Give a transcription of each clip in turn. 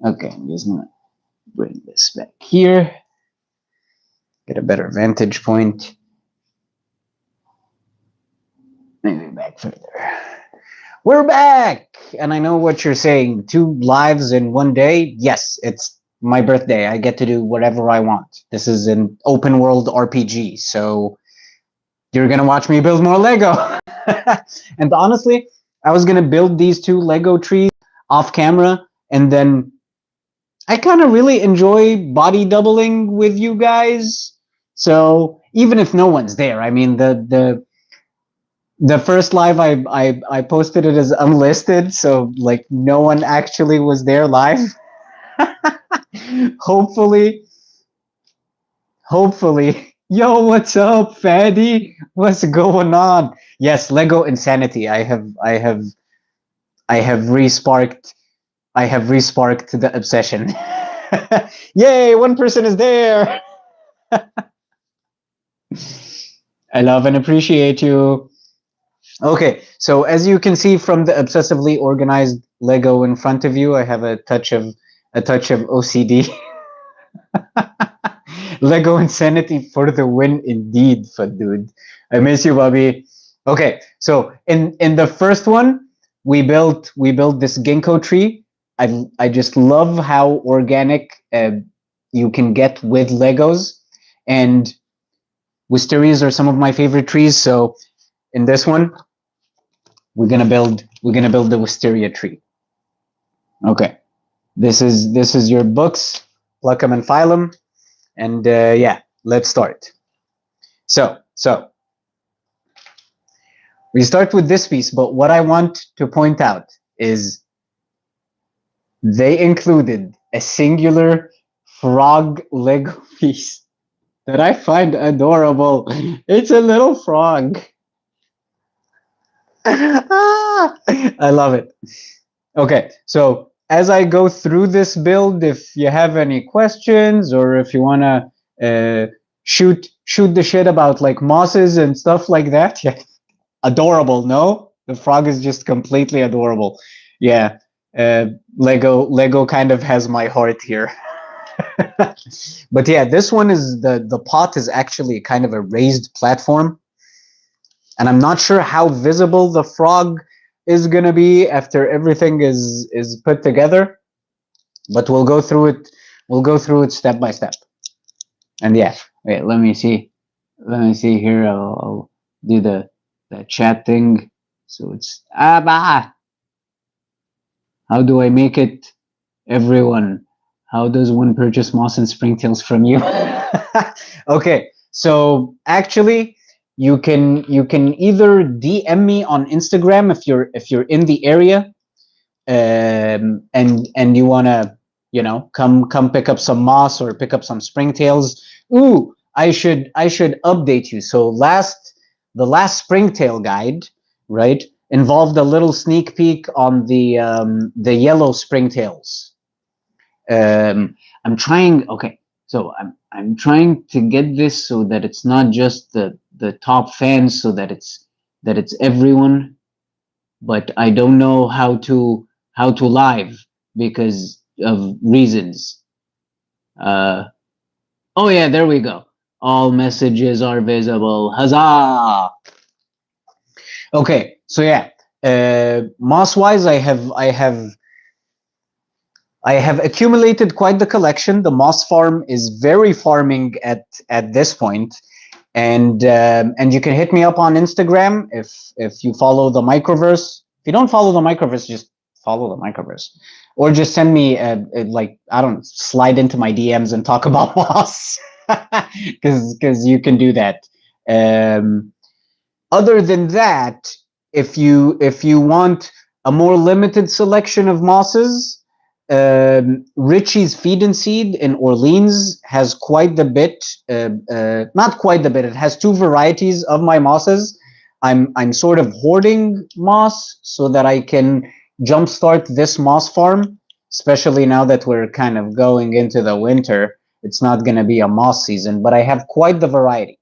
Okay, I'm just gonna bring this back here, get a better vantage point. Maybe back further. We're back! And I know what you're saying. 2 lives in one day? Yes, it's my birthday. I get to do whatever I want. This is an open world RPG, so you're gonna watch me build more Lego. And honestly, I was gonna build these 2 Lego trees off camera, and then I kind of really enjoy body doubling with you guys. So even if no one's there, I mean the first live I posted it as unlisted, so like no one actually was there live. hopefully, hopefully. Yo, what's up, Faddy? What's going on? Yes, Lego Insanity. I have resparked the obsession. Yay, one person is there. I love and appreciate you. Okay, so as you can see from the obsessively organized Lego in front of you, I have a touch of OCD. Lego Insanity for the win, indeed, dude. I miss you, Bobby. Okay, so in the first one, we built this ginkgo tree. I just love how organic you can get with Legos, and wisterias are some of my favorite trees. So in this one, we're gonna build the wisteria tree. Okay, this is your books, pluck 'em and file 'em, and yeah, let's start. So we start with this piece, but what I want to point out is they included a singular frog Lego piece that I find adorable. It's a little frog. I love it. Okay, so as I go through this build, if you have any questions or if you wanna shoot the shit about like mosses and stuff like that, yeah, adorable. No, the frog is just completely adorable. Yeah, Lego kind of has my heart here. But yeah, this one is the pot is actually kind of a raised platform, and I'm not sure how visible the frog is gonna be after everything is put together, but we'll go through it. We'll go through it step by step. And yeah, wait, let me see. Let me see here. I'll do the chat thing. So it's bah. How do I make it, everyone? How does one purchase moss and springtails from you? Okay, so actually, you can either DM me on Instagram if you're in the area, and you wanna come pick up some moss or pick up some springtails. Ooh, I should update you. So the last springtail guide, right, involved a little sneak peek on the yellow springtails. I'm trying. Okay, so I'm trying to get this so that it's not just the top fans, so that it's everyone. But I don't know how to live because of reasons. Uh, oh yeah, there we go. All messages are visible. Huzzah! Okay, so yeah, moss wise, I have accumulated quite the collection. The moss farm is very farming at this point, and you can hit me up on Instagram if you follow the Microverse. If you don't follow the Microverse, just follow the Microverse, or just send me like, I don't, slide into my DMs and talk about moss, because you can do that. Other than that, if you want a more limited selection of mosses, Richie's Feed and Seed in Orleans has quite the bit. Not quite the bit. It has 2 varieties of my mosses. I'm sort of hoarding moss so that I can jumpstart this moss farm, especially now that we're kind of going into the winter. It's not going to be a moss season, but I have quite the variety.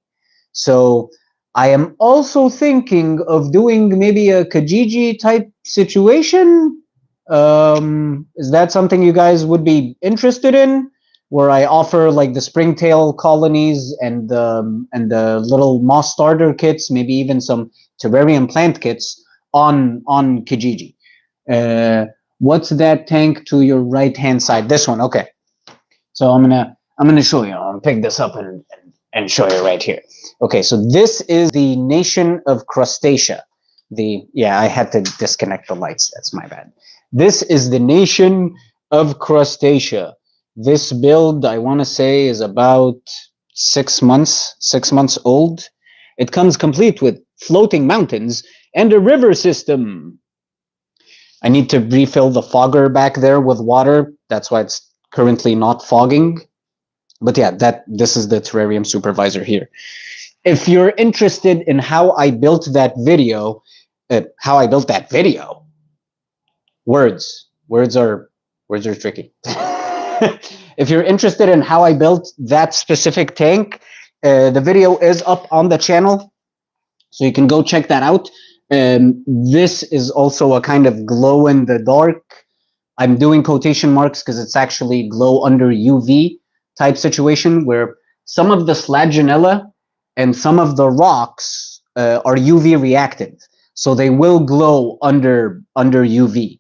So I am also thinking of doing maybe a Kijiji type situation. Is that something you guys would be interested in? Where I offer like the springtail colonies and the little moss starter kits, maybe even some terrarium plant kits on Kijiji. What's that tank to your right hand side? This one, okay. So I'm gonna show you. I'll pick this up and show you right here. Okay, so this is the nation of Crustacea. Yeah, I had to disconnect the lights. That's my bad. This is the nation of Crustacea. This build, I want to say, is about 6 months old. It comes complete with floating mountains and a river system. I need to refill the fogger back there with water. That's why it's currently not fogging. But yeah, this is the terrarium supervisor here. If you're interested in how I built that video, words are tricky. If you're interested in how I built that specific tank, the video is up on the channel, so you can go check that out. This is also a kind of glow in the dark. I'm doing quotation marks because it's actually glow under UV type situation where some of the Slaginella and some of the rocks are UV reactive, so they will glow under UV.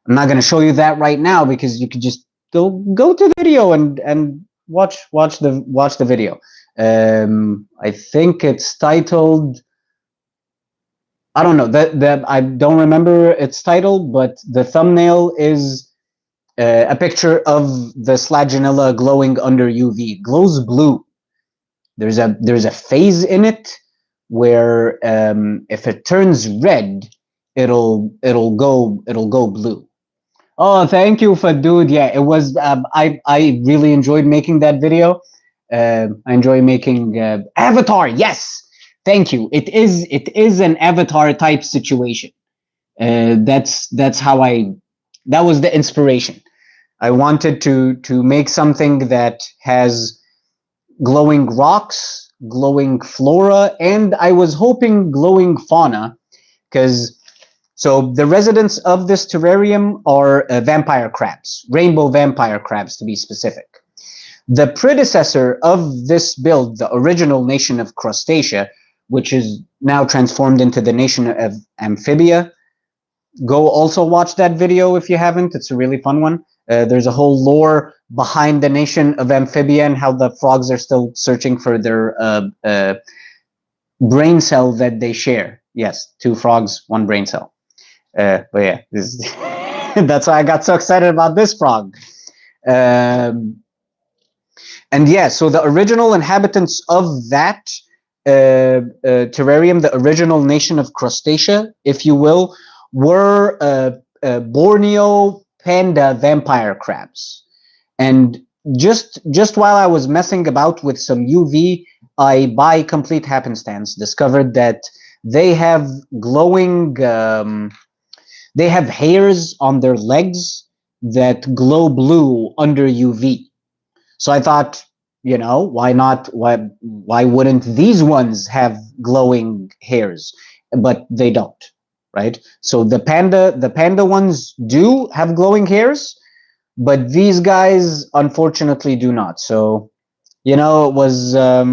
I'm not going to show you that right now because you could just go to the video and watch the video. I think it's titled, I don't know, that I don't remember its title, but the thumbnail is a picture of the Slaginella glowing under UV. It glows blue. There's a phase in it where if it turns red, it'll go blue. Oh, thank you, Fadood. Yeah, it was. I really enjoyed making that video. I enjoy making Avatar. Yes, thank you. It is an Avatar type situation. That's how that was the inspiration. I wanted to make something that has glowing rocks, glowing flora, and I was hoping glowing fauna, because so the residents of this terrarium are vampire crabs, rainbow vampire crabs to be specific. The predecessor of this build, the original nation of Crustacea, which is now transformed into the nation of Amphibia. Go also watch that video if you haven't. It's a really fun one. There's a whole lore behind the nation of Amphibia and how the frogs are still searching for their brain cell that they share. Yes, 2 frogs, 1 brain cell. But yeah, that's why I got so excited about this frog. And yeah, so the original inhabitants of that terrarium, the original nation of Crustacea, if you will, were Borneo panda vampire crabs. And just while I was messing about with some UV, I, by complete happenstance, discovered that they have glowing, they have hairs on their legs that glow blue under UV. So I thought, you know, why not? Why wouldn't these ones have glowing hairs? But they don't, right? So the panda ones do have glowing hairs, but these guys unfortunately do not. So, you know, it was a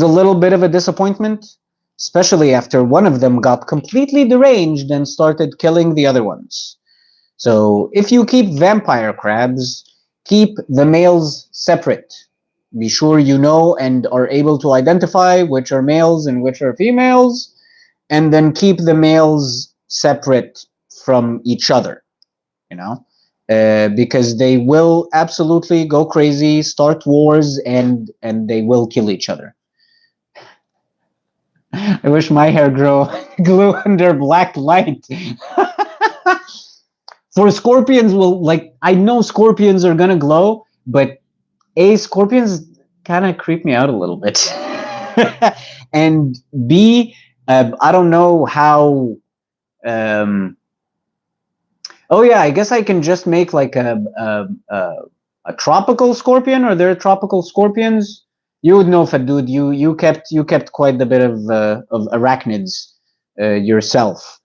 little bit of a disappointment, especially after one of them got completely deranged and started killing the other ones. So if you keep vampire crabs, keep the males separate. Be sure you know and are able to identify which are males and which are females, and then keep the males separate from each other, you know, because they will absolutely go crazy, start wars, and they will kill each other. I wish my hair glue under black light. For scorpions, I know scorpions are gonna glow, but scorpions kind of creep me out a little bit. And B, I don't know how. Oh yeah, I guess I can just make like a tropical scorpion. Are there tropical scorpions? You would know, Fadood. You kept quite a bit of arachnids yourself.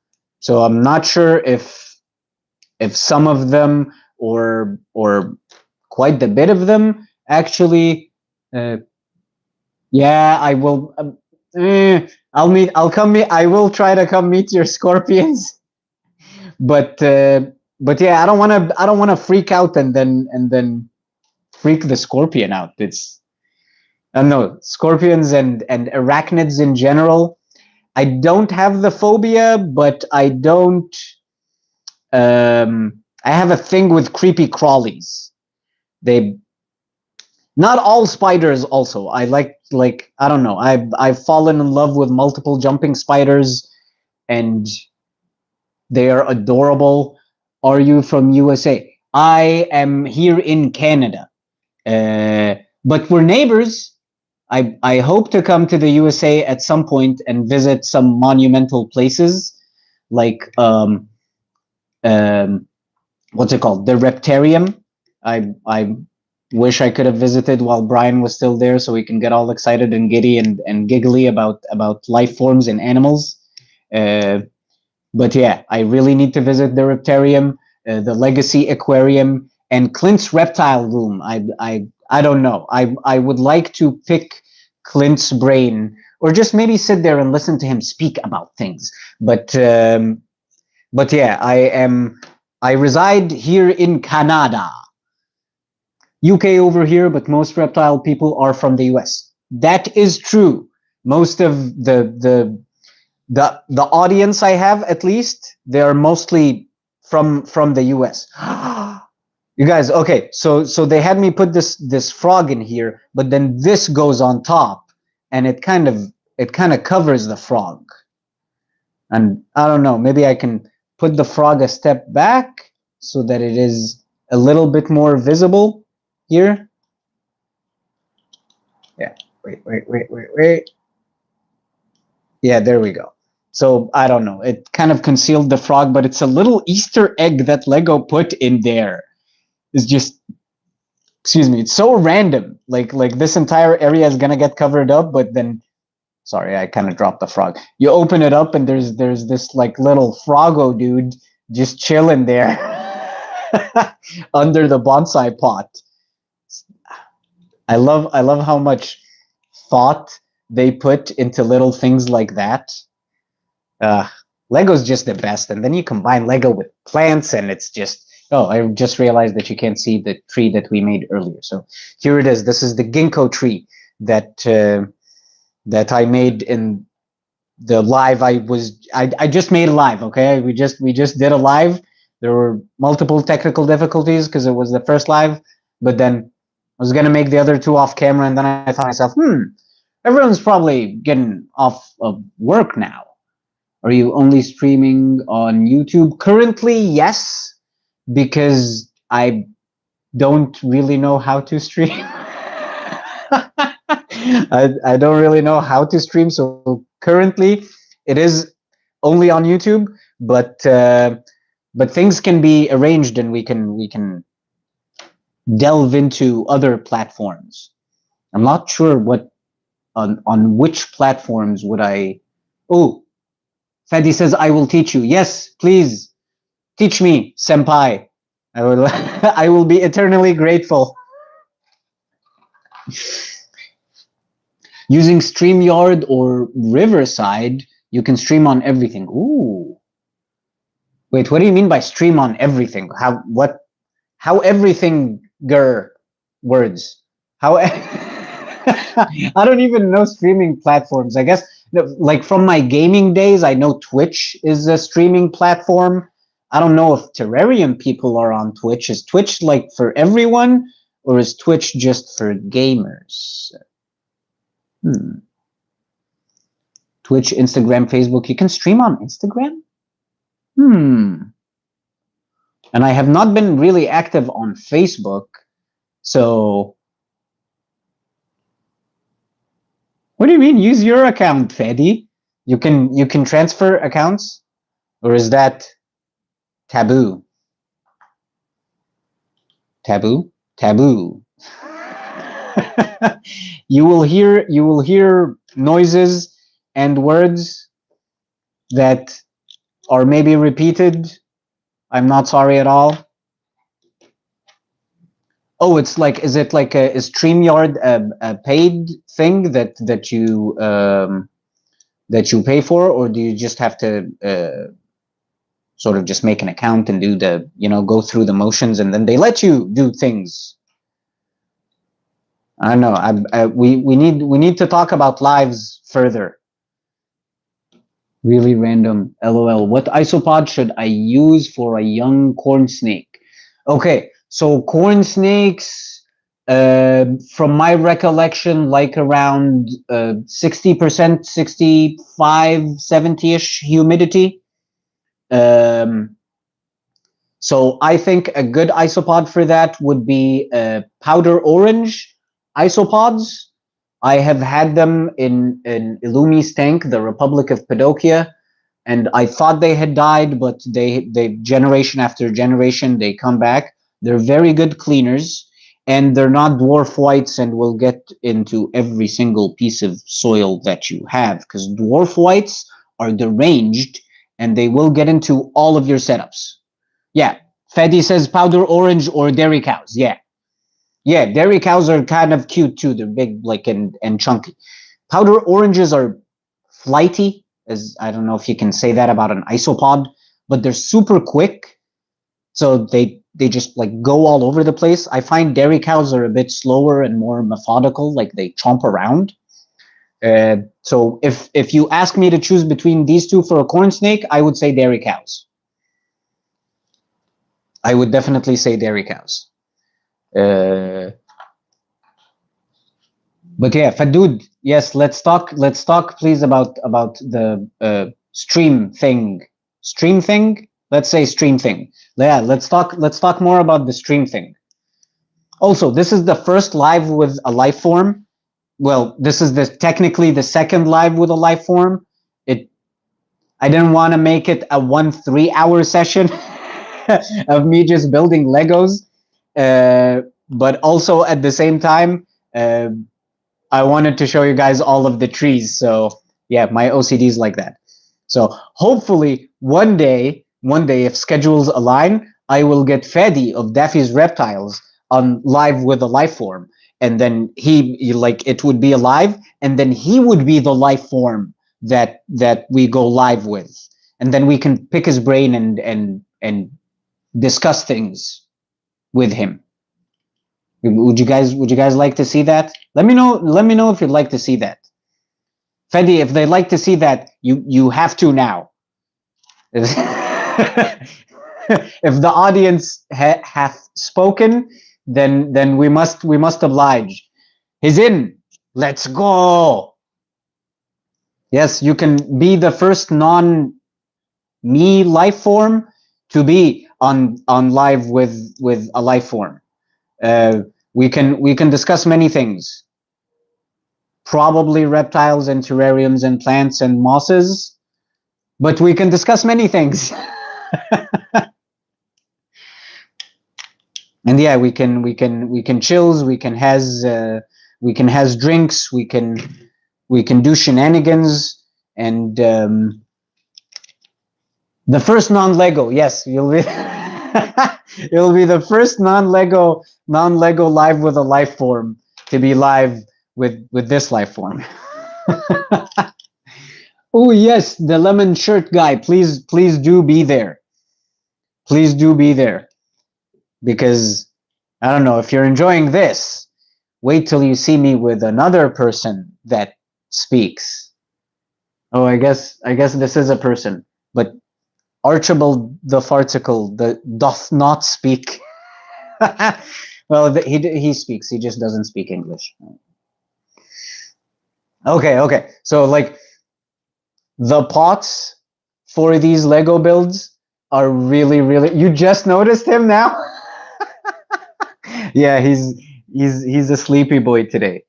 So I'm not sure if some of them or quite a bit of them actually. Uh, yeah, I will. I'll come meet. I will try to come meet your scorpions, but yeah, I don't want to freak out and then freak the scorpion out. It's I don't know, scorpions and arachnids in general. I don't have the phobia, but I don't. I have a thing with creepy crawlies. They not all spiders. Also, I like I don't know. I've fallen in love with multiple jumping spiders, and they are adorable. Are you from USA? I am here in Canada, but we're neighbors. I hope to come to the USA at some point and visit some monumental places like um, what's it called? The Reptarium. I wish I could have visited while Brian was still there, so we can get all excited and giddy and giggly about life forms and animals. Uh, but yeah, I really need to visit the Reptarium, the Legacy Aquarium, and Clint's Reptile Room. I don't know. I would like to pick Clint's brain, or just maybe sit there and listen to him speak about things. But yeah, I reside here in Canada, UK over here, but most reptile people are from the US. That is true. Most of the audience I have, at least, they are mostly from the US. You guys, okay, so they had me put this frog in here, but then this goes on top, and it kind of covers the frog. And I don't know, maybe I can put the frog a step back so that it is a little bit more visible here. Yeah, wait. Yeah, there we go. So I don't know, it kind of concealed the frog, but it's a little Easter egg that Lego put in there. It's just, excuse me, it's so random. Like this entire area is gonna get covered up, but then, sorry, I kind of dropped the frog. You open it up and there's this like little froggo dude just chilling there under the bonsai pot. I love how much thought they put into little things like that. Uh, Lego's just the best, and then you combine Lego with plants, and it's just. Oh, I just realized that you can't see the tree that we made earlier. So here it is. This is the ginkgo tree that I made in the live. I just made a live. Okay, we just did a live. There were multiple technical difficulties because it was the first live, but then I was gonna make the other two off camera, and then I thought to myself, everyone's probably getting off of work now. Are you only streaming on YouTube currently? Yes, because I don't really know how to stream. I don't really know how to stream, so currently it is only on YouTube, but things can be arranged and we can delve into other platforms. I'm not sure what on which platforms would I. Oh, Fadi says I will teach you. Yes, please teach me, senpai. I will I will be eternally grateful. Using StreamYard or Riverside, you can stream on everything. Ooh. Wait, what do you mean by stream on everything? How everything words? How I don't even know streaming platforms. I guess like from my gaming days, I know Twitch is a streaming platform. I don't know if Terrarium people are on Twitch. Is Twitch like for everyone, or is Twitch just for gamers? Twitch, Instagram, Facebook. You can stream on Instagram? And I have not been really active on Facebook. So what do you mean use your account, Fedi? You can transfer accounts? Or is that taboo? Taboo? Taboo. You will hear noises and words that or maybe repeated. I'm not sorry at all. Oh, it's like, is it like is StreamYard a paid thing that you pay for, or do you just have to sort of just make an account and do the, go through the motions, and then they let you do things? I don't know. We need to talk about lives further. Really random. LOL. What isopod should I use for a young corn snake? Okay, so corn snakes, from my recollection, like around 60%, 65, 70-ish humidity. So I think a good isopod for that would be powder orange isopods. I have had them in Illumi's tank, the Republic of Padokia, and I thought they had died, but they generation after generation they come back. They're very good cleaners, and they're not dwarf whites, and will get into every single piece of soil that you have, because dwarf whites are deranged, and they will get into all of your setups. Yeah, Fedi says powder orange or dairy cows. Yeah, yeah, dairy cows are kind of cute too. They're big, like, and chunky. Powder oranges are flighty, as I don't know if you can say that about an isopod, but they're super quick, so they just like go all over the place. I find dairy cows are a bit slower and more methodical, like they chomp around. So if you ask me to choose between these two for a corn snake, I would say dairy cows. I would definitely say dairy cows. But yeah, Fadood, yes, let's talk please about the stream thing. Stream thing? Let's say stream thing. Yeah, let's talk more about the stream thing. Also, this is the first live with a life form. Well, this is technically the second live with a life form. I didn't want to make it a 3-hour session of me just building Legos. But also at the same time, I wanted to show you guys all of the trees. So yeah, my OCD is like that. So hopefully one day, if schedules align, I will get Fedi of Daffy's Reptiles on live with a life form, and then it would be alive, and then he would be the life form that we go live with, and then we can pick his brain and discuss things with him. Would you guys like to see that? Let me know if you'd like to see that. Fedi, if they'd like to see that, you have to now. If the audience hath spoken, then we must oblige. He's in. Let's go. Yes, you can be the first non-me life form to be on live with a life form. We can discuss many things. Probably reptiles and terrariums and plants and mosses, but we can discuss many things. And yeah, we can chills, we can has drinks, we can do shenanigans, and the first non-Lego, yes, you'll be it'll be the first non-Lego live with a life form to be live with this life form. Oh yes, the lemon shirt guy, please do be there. Please do be there, because I don't know if you're enjoying this. Wait till you see me with another person that speaks. Oh, I guess this is a person, but Archibald the Farticle doth not speak. Well, he speaks. He just doesn't speak English. Okay. So like, the pots for these Lego builds are really. You just noticed him now? Yeah, he's a sleepy boy today.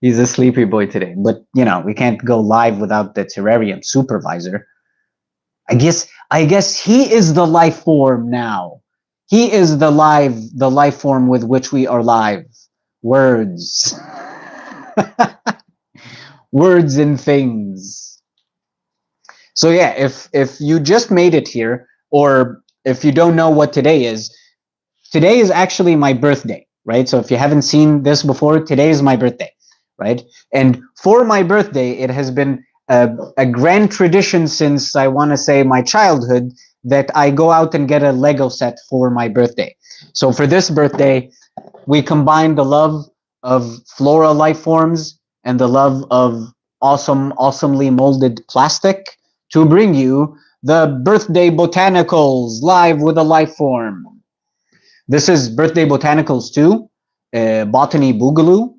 He's a sleepy boy today. But we can't go live without the terrarium supervisor. I guess he is the life form now. He is the life form with which we are live. Words. Words and things. So yeah, if you just made it here, or if you don't know what today is actually my birthday, right? So if you haven't seen this before, today is my birthday, right? And for my birthday, it has been a grand tradition since, I want to say, my childhood, that I go out and get a Lego set for my birthday. So for this birthday, we combine the love of flora life forms and the love of awesomely molded plastic to bring you the birthday botanicals live with a life form. This is birthday botanicals 2, Botany Boogaloo.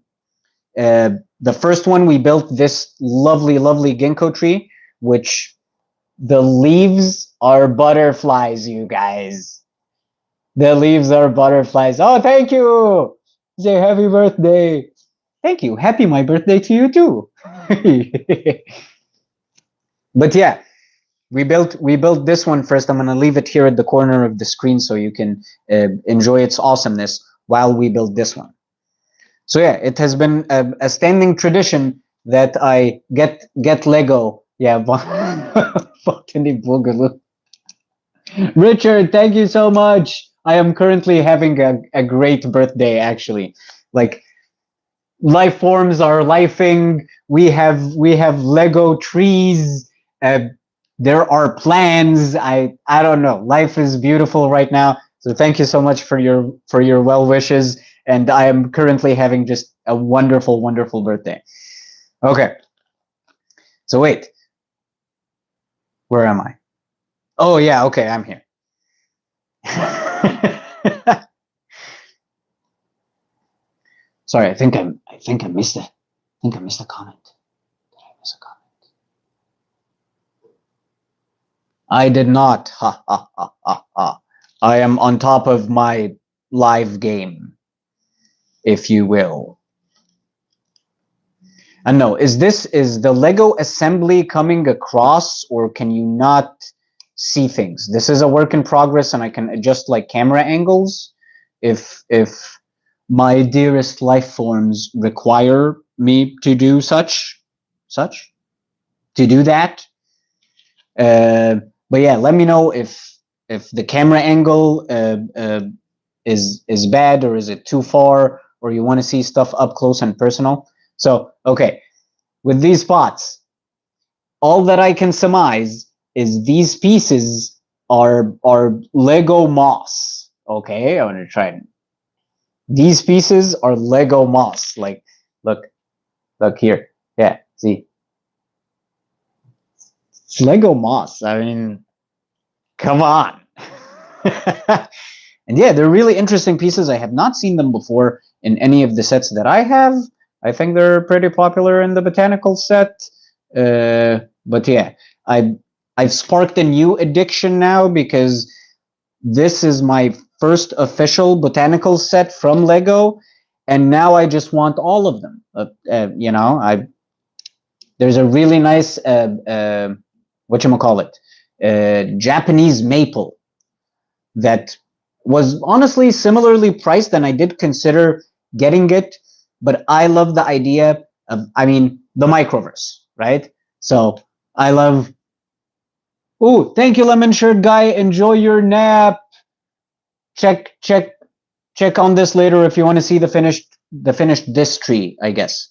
The first one, we built this lovely ginkgo tree, which the leaves are butterflies, you guys. The leaves are butterflies. Oh, thank you. Say happy birthday. Thank you. Happy my birthday to you too. But yeah, we built this one first. I'm gonna leave it here at the corner of the screen so you can enjoy its awesomeness while we build this one. So yeah, it has been a standing tradition that I get Lego. Yeah, Botany Boogaloo. Richard, thank you so much. I am currently having a great birthday, actually. Like, life forms are lifing. We have Lego trees. Uh, there are plans. I don't know. Life is beautiful right now. So thank you so much for your well wishes. And I am currently having just a wonderful birthday. Okay. So wait, where am I? Oh yeah. Okay, I'm here. Sorry, I think I missed it. I think I missed a comment. Did I miss a comment? I did not. Ha ha ha ha ha. I am on top of my live game, if you will. And no, is the Lego assembly coming across, or can you not see things? This is a work in progress, and I can adjust like camera angles if my dearest life forms require me to do such to do that. But yeah, let me know if the camera angle is bad, or is it too far, or you want to see stuff up close and personal. So okay, with these pots, all that I can surmise is these pieces are Lego moss. Okay, I'm gonna try it. These pieces are Lego moss. Like, look here. Yeah, see, it's Lego moss. I mean, come on. And yeah, they're really interesting pieces. I have not seen them before in any of the sets that I have. I think they're pretty popular in the Botanical set. But yeah, I've sparked a new addiction now, because this is my first official Botanical set from Lego, and now I just want all of them. There's a really nice whatchamacallit, Japanese maple that was honestly similarly priced, and I did consider getting it, but I love the idea of, I mean, the Microverse, right? So I love. Oh, thank you, lemon shirt guy. Enjoy your nap. Check on this later if you want to see the finished this tree, I guess.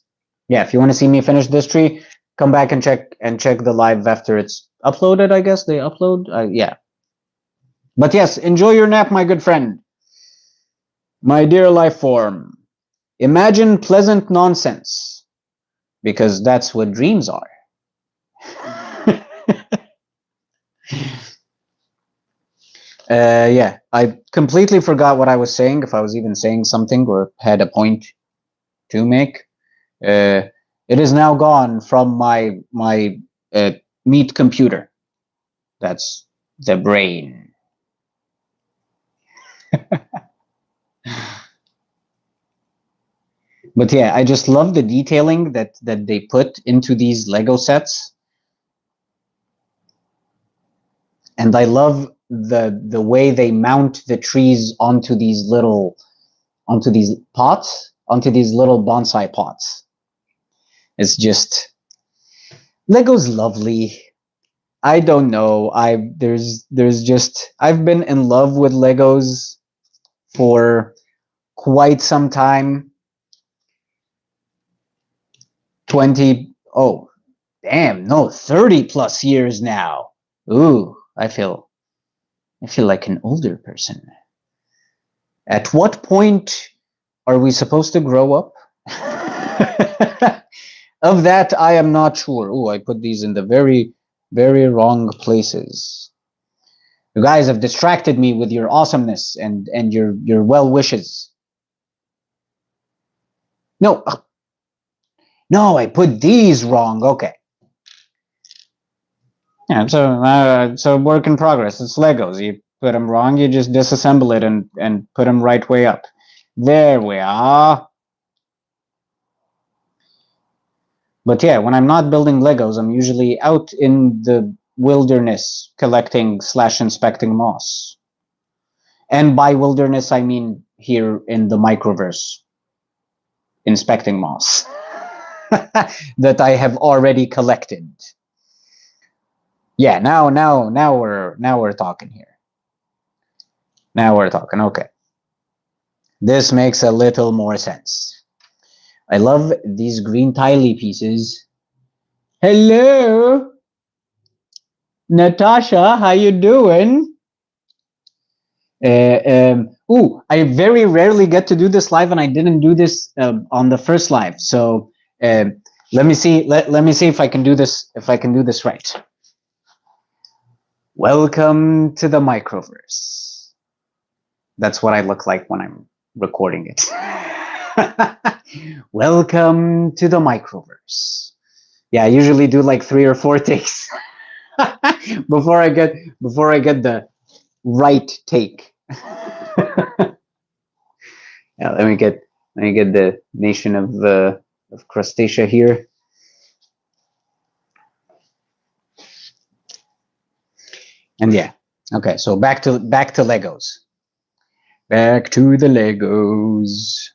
Yeah, if you want to see me finish this tree, come back and check the live after it's uploaded. I guess they upload. Yeah. But yes, enjoy your nap, my good friend. My dear life form. Imagine pleasant nonsense, because that's what dreams are. Yeah, I completely forgot what I was saying, if I was even saying something or had a point to make. It is now gone from my meat computer. That's the brain. But yeah, I just love the detailing that they put into these Lego sets, and I love the way they mount the trees onto these pots, onto these little bonsai pots. It's just, Lego's lovely. I don't know. There's just I've been in love with Legos for quite some time. 20, oh, damn, no, 30 plus years now. Ooh, I feel like an older person. At what point are we supposed to grow up? Of that, I am not sure. Oh, I put these in the very, very wrong places. You guys have distracted me with your awesomeness and your well wishes. No, no, I put these wrong. Okay. Yeah, so work in progress. It's Legos. You put them wrong, you just disassemble it and put them right way up. There we are. But yeah, when I'm not building Legos, I'm usually out in the wilderness collecting / inspecting moss. And by wilderness, I mean here in the microverse, inspecting moss that I have already collected. Yeah, now we're talking here. Now we're talking. Okay, this makes a little more sense. I love these green tiley pieces. Hello, Natasha, how you doing? I very rarely get to do this live, and I didn't do this on the first live. So let me see. Let me see if I can do this. If I can do this right. Welcome to the Microverse. That's what I look like when I'm recording it. Welcome to the Microverse. Yeah, I usually do like 3 or 4 takes before I get the right take. Yeah, let me get the nation of crustacea here. And yeah, okay. So back to Legos. Back to the Legos.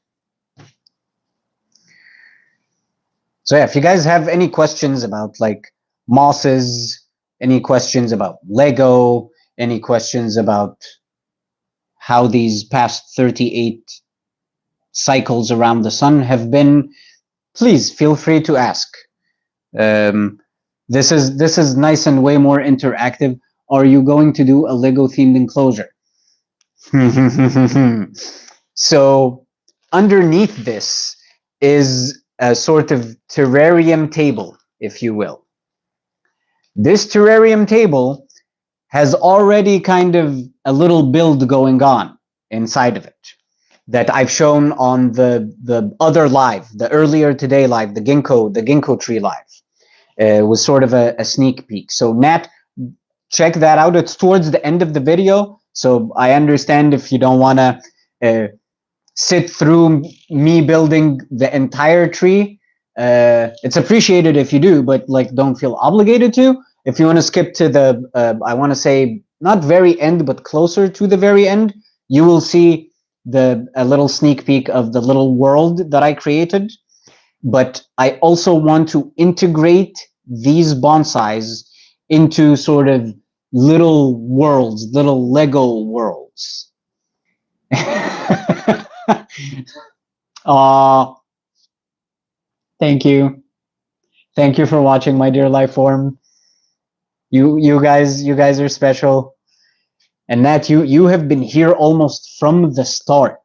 So yeah, if you guys have any questions about like mosses, any questions about Lego, any questions about how these past 38 cycles around the sun have been, please feel free to ask. This is nice and way more interactive. Are you going to do a Lego themed enclosure? So underneath this is a sort of terrarium table, if you will. This terrarium table has already kind of a little build going on inside of it that I've shown on the other live, the earlier today live, the ginkgo tree live. Was sort of a sneak peek. So Nat, check that out. It's towards the end of the video, so I understand if you don't want to sit through me building the entire tree. It's appreciated if you do, but like don't feel obligated to. If you want to skip to the, I want to say not very end, but closer to the very end, you will see a little sneak peek of the little world that I created. But I also want to integrate these bonsais into sort of little worlds, little Lego worlds. Aw, thank you. Thank you for watching, my dear life form. You guys are special. And Nat, you have been here almost from the start.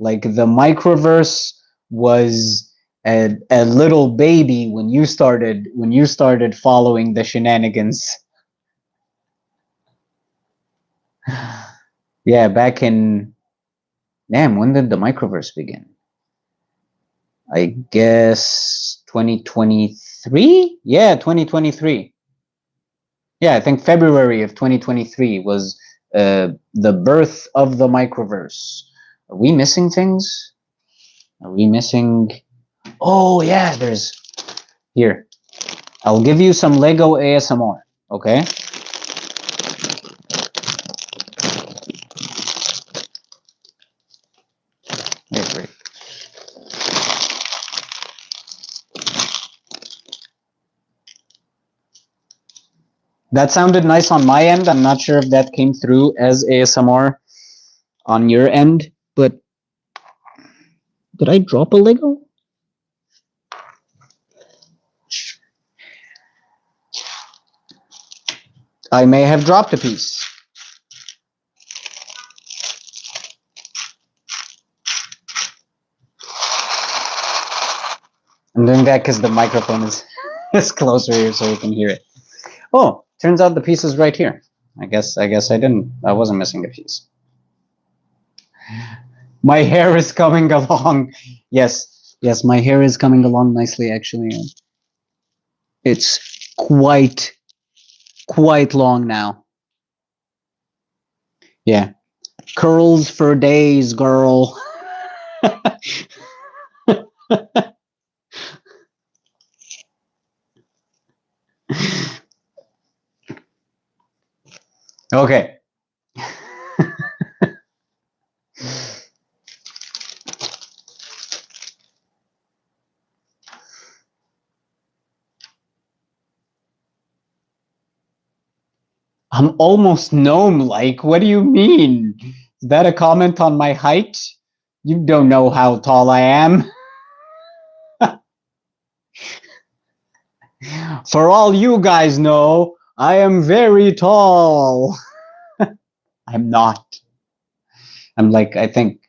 Like the Microverse was a little baby when you started following the Shenanigans. Yeah, back in, damn, when did the Microverse begin? I guess 2023? Yeah, 2023. Yeah, I think February of 2023 was the birth of the Microverse. Are we missing things? Are we missing? Oh yeah, there's here. I'll give you some Lego ASMR, okay? Yeah, great. That sounded nice on my end. I'm not sure if that came through as ASMR on your end, but did I drop a Lego? I may have dropped a piece. I'm doing that because the microphone is closer here so you can hear it. Oh, turns out the piece is right here. I guess I wasn't missing a piece. My hair is coming along. Yes, my hair is coming along nicely actually. It's quite long now. Yeah. Curls for days, girl. Okay. I'm almost gnome-like. What do you mean? Is that a comment on my height? You don't know how tall I am. For all you guys know, I am very tall. I'm not. I'm like, I think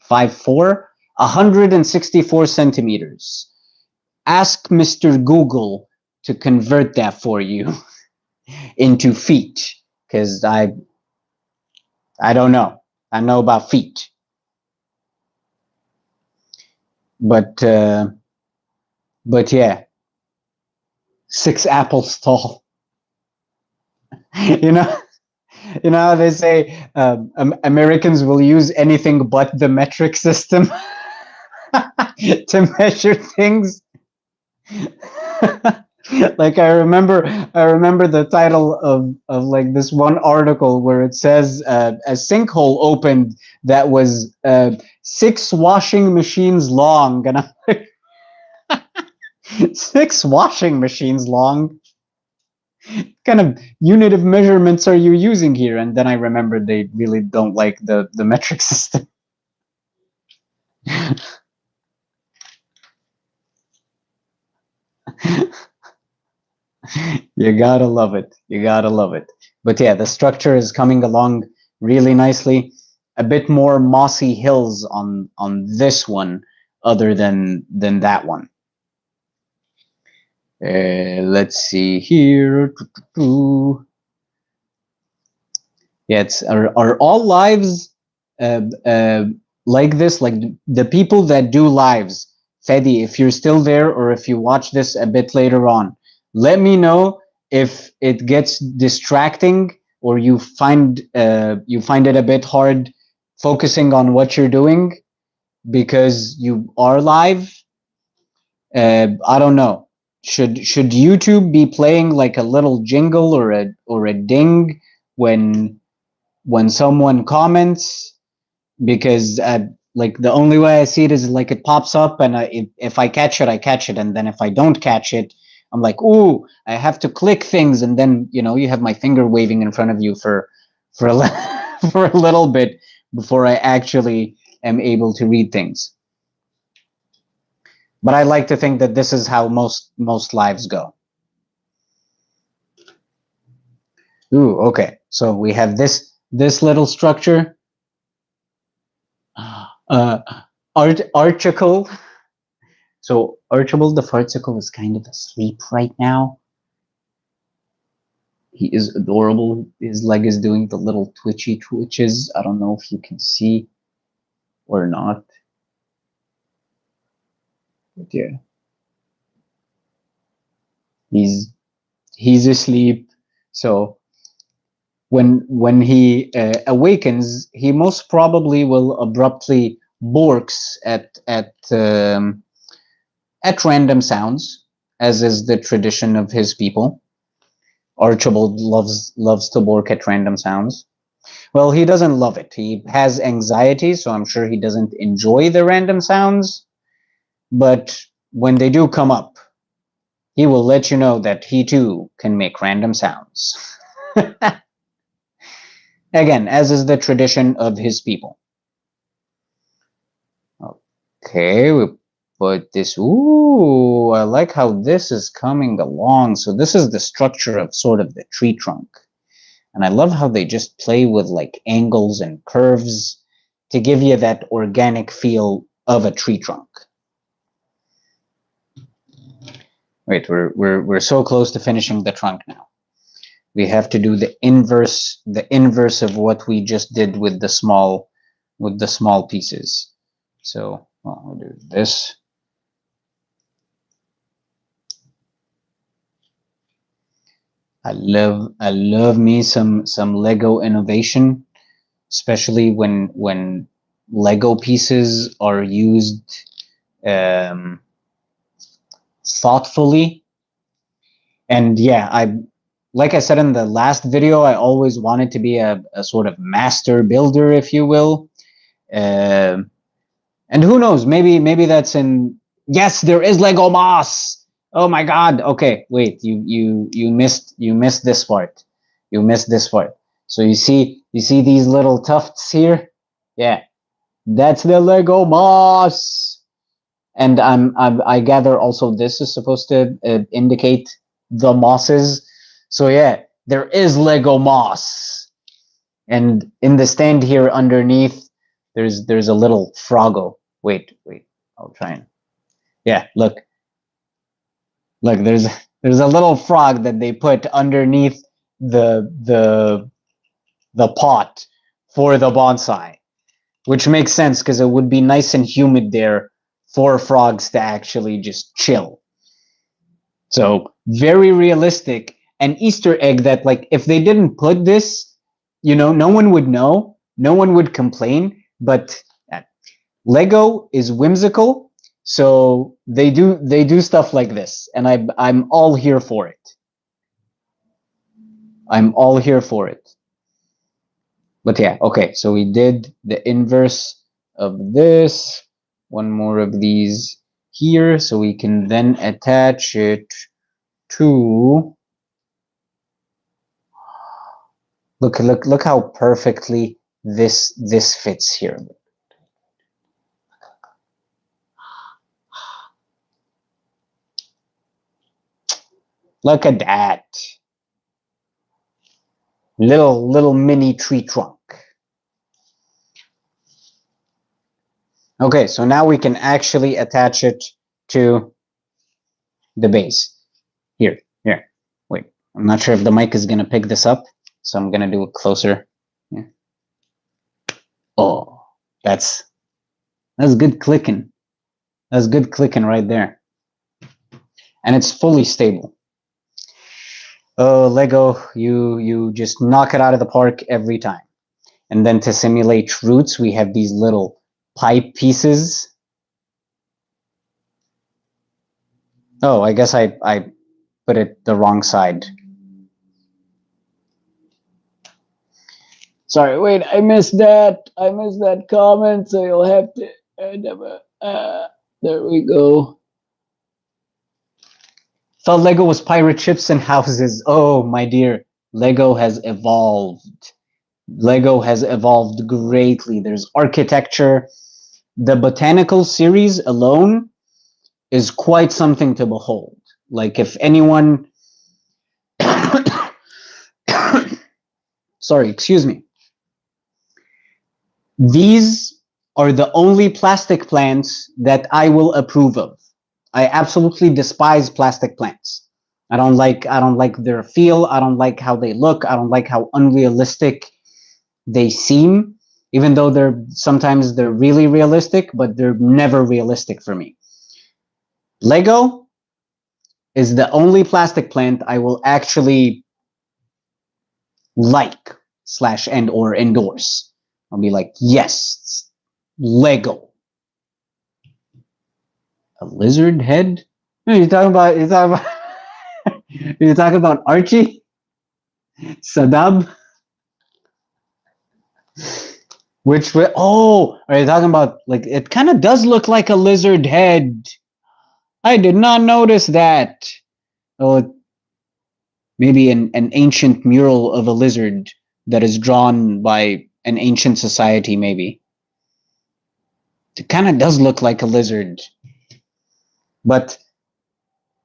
5'4", 164 centimeters. Ask Mr. Google to convert that for you into feet, because I don't know. I know about feet. But yeah, 6 apples tall. you know how they say Americans will use anything but the metric system to measure things. Like I remember the title of like this one article where it says a sinkhole opened that was 6 washing machines long, and I'm like, 6 washing machines long? What kind of unit of measurements are you using here? And then I remembered they really don't like the metric system. You gotta love it. You gotta love it. But yeah, the structure is coming along really nicely. A bit more mossy hills on this one, other than that one. Let's see here. Yeah, it's are all lives like this? Like the people that do lives, Fedi, if you're still there or if you watch this a bit later on, let me know if it gets distracting or you find it a bit hard focusing on what you're doing because you are live. I don't know. Should YouTube be playing like a little jingle or a ding when someone comments? Because like the only way I see it is like it pops up, and if I catch it, I catch it, and then if I don't catch it, I'm like, ooh, I have to click things, and then you have my finger waving in front of you for for a little bit before I actually am able to read things. But I like to think that this is how most lives go. Ooh, okay. So we have this little structure. Archicle. So Archibald the Fartsicle is kind of asleep right now. He is adorable. His leg is doing the little twitchy twitches. I don't know if you can see or not. But yeah. He's asleep. So when he awakens, he most probably will abruptly borks at random sounds, as is the tradition of his people. Archibald loves to bork at random sounds. Well, he doesn't love it. He has anxiety, so I'm sure he doesn't enjoy the random sounds. But when they do come up, he will let you know that he too can make random sounds. Again, as is the tradition of his people. Okay, we put this. Ooh, I like how this is coming along. So this is the structure of sort of the tree trunk. And I love how they just play with like angles and curves to give you that organic feel of a tree trunk. Wait, we're so close to finishing the trunk now. We have to do the inverse of what we just did with the small pieces. So I'll do this. I love me some Lego innovation, especially when Lego pieces are used thoughtfully. And yeah, like I said in the last video, I always wanted to be a sort of master builder, if you will. And who knows, maybe that's in. Yes, there is Lego moss. Oh my God. Okay, wait, you missed this part. You missed this part. So you see these little tufts here? Yeah, that's the Lego moss. And I gather also this is supposed to indicate the mosses. So yeah, there is Lego moss. And in the stand here underneath, there's a little froggo. Wait, I'll try and. Yeah, look, there's a little frog that they put underneath the pot for the bonsai, which makes sense because it would be nice and humid there for frogs to actually just chill. So very realistic. An Easter egg that, like, if they didn't put this, no one would know, no one would complain. But Lego is whimsical, so they do stuff like this, and I'm all here for it. I'm all here for it. But yeah, okay, so we did the inverse of this. One more of these here, so we can then attach it to. Look how perfectly this fits here. Look at that. Little mini tree trunk. Okay, so now we can actually attach it to the base. Here. Wait, I'm not sure if the mic is gonna pick this up, so I'm gonna do it closer. Yeah. Oh, that's good clicking. That's good clicking right there. And it's fully stable. Oh, Lego, you just knock it out of the park every time. And then to simulate roots, we have these little pipe pieces. Oh, I guess I put it the wrong side. Sorry, wait, I missed that. I missed that comment, so you'll have to. There we go. Thought Lego was pirate ships and houses. Oh, my dear, Lego has evolved. Lego has evolved greatly. There's architecture. The Botanical series alone is quite something to behold. Like, if anyone. Sorry, excuse me. These are the only plastic plants that I will approve of. I absolutely despise plastic plants. I don't like their feel. I don't like how they look. I don't like how unrealistic they seem, even though sometimes they're really realistic, but they're never realistic for me. Lego is the only plastic plant I will actually like / and or endorse. I'll be like, yes, Lego. A lizard head? You're talking about you're talking about Archie? Sadab? Which way? Oh, are you talking about, like, it kind of does look like a lizard head. I did not notice that. Oh, maybe an ancient mural of a lizard that is drawn by an ancient society, maybe. It kind of does look like a lizard. But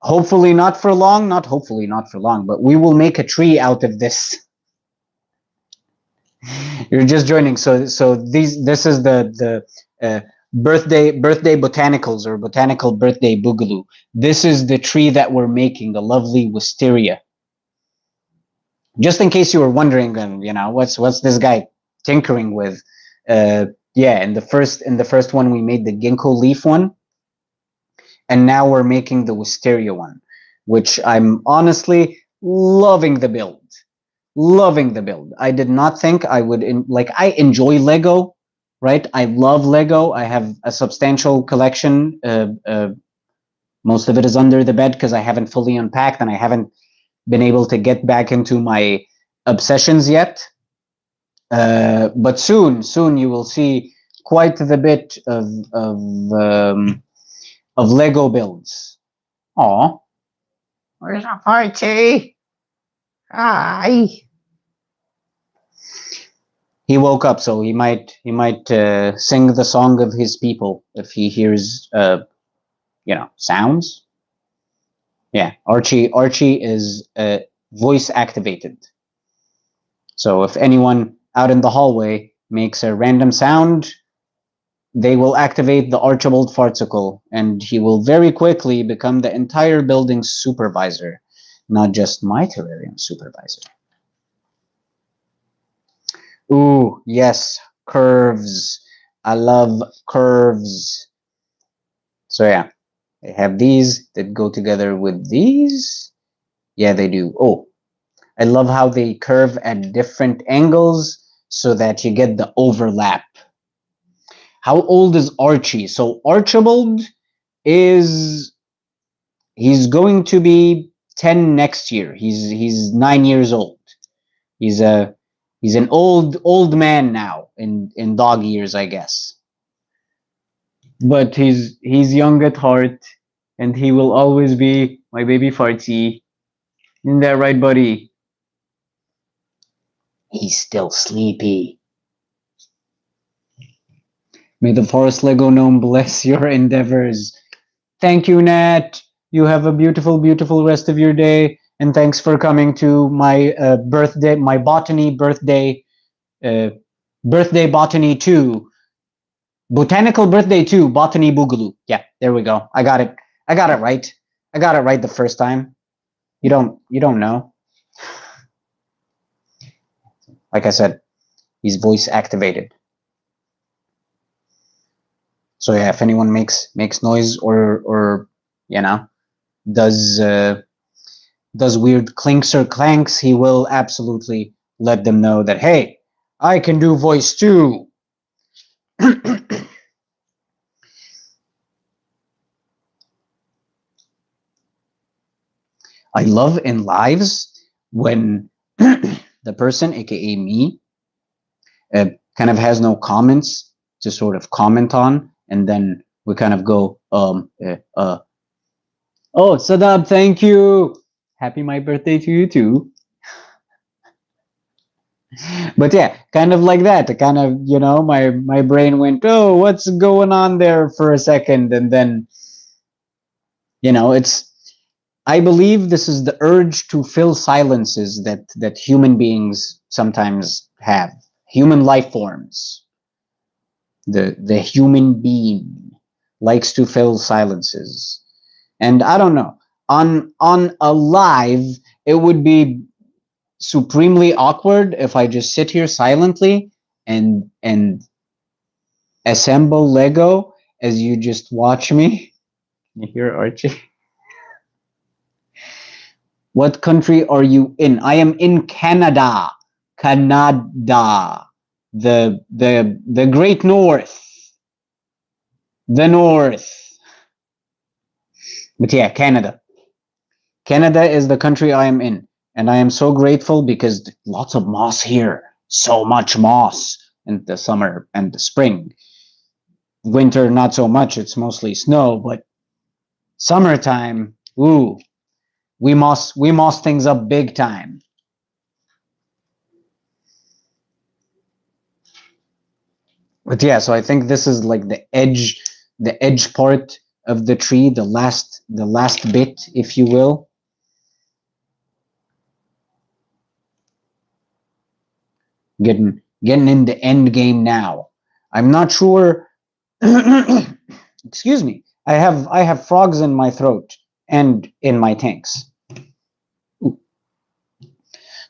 hopefully not for long, not hopefully not for long, but we will make a tree out of this. You're just joining. So this is the birthday botanicals or botanical birthday boogaloo. This is the tree that we're making, the lovely wisteria. Just in case you were wondering, what's this guy tinkering with? Yeah, in the first one we made the ginkgo leaf one, and now we're making the wisteria one, which I'm honestly loving the build. Loving the build. I did not think I would I enjoy Lego, right? I love Lego. I have a substantial collection. Most of it is under the bed because I haven't fully unpacked and I haven't been able to get back into my obsessions yet. But soon you will see quite the bit of Lego builds. Aw, where's a party? Hi. He woke up, so he might sing the song of his people if he hears sounds. Yeah, Archie is voice activated. So if anyone out in the hallway makes a random sound, they will activate the Archibald Fartsicle, and he will very quickly become the entire building's supervisor, not just my terrarium supervisor. Ooh, yes, curves. I love curves. So yeah, I have these that go together with these. Yeah, they do. Oh, I love how they curve at different angles so that you get the overlap. How old is Archie? So Archibald he's going to be 10 next year. He's 9 years old. He's an old man now in dog years, I guess. But he's young at heart, and he will always be my baby fartsy. Isn't that right, buddy? He's still sleepy. May the forest Lego gnome bless your endeavors. Thank you, Nat. You have a beautiful, beautiful rest of your day, and thanks for coming to my my botany birthday, birthday botany 2. Botanical birthday 2, botany boogaloo. Yeah, there we go. I got it right. I got it right the first time. You don't know. Like I said, he's voice activated. So yeah, if anyone makes noise or does weird clinks or clanks, he will absolutely let them know that, hey, I can do voice too. I love in lives when the person, aka me, kind of has no comments to sort of comment on, and then we kind of go, oh, Sadab, thank you. Happy my birthday to you too. But yeah, kind of like that. Kind of, my brain went, oh, what's going on there for a second, and then, I believe this is the urge to fill silences that human beings sometimes have. Human life forms. The human being likes to fill silences. And I don't know. On a live, it would be supremely awkward if I just sit here silently and assemble Lego as you just watch me. You hear Archie? What country are you in? I am in Canada. Canada. The Great North. The North. But yeah, Canada. Canada is the country I am in. And I am so grateful because lots of moss here. So much moss in the summer and the spring. Winter, not so much. It's mostly snow. But summertime, ooh. we moss things up big time. But yeah, so I think this is like the edge part of the tree, the last bit, if you will. Getting in the end game now. I'm not sure. Excuse me. I have frogs in my throat and in my tanks. Ooh.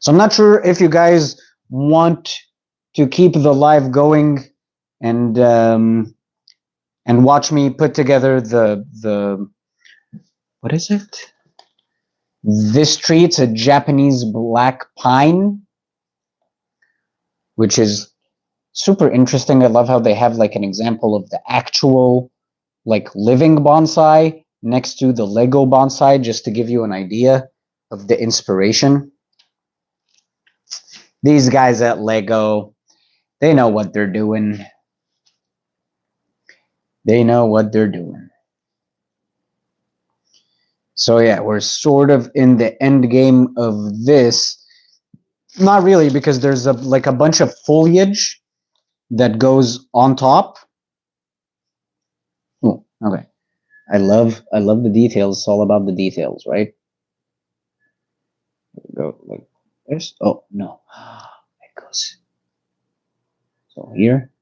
So I'm not sure if you guys want to keep the live going and watch me put together the what is it? This tree, it's a Japanese black pine, which is super interesting. I love how they have like an example of the actual like living bonsai next to the Lego bonsai, just to give you an idea of the inspiration. These guys at Lego, they know what they're doing. They know what they're doing. So yeah, we're sort of in the end game of this. Not really, because there's like a bunch of foliage that goes on top. Oh, okay. I love the details. It's all about the details, right? Go like this. Oh no, it goes. So here.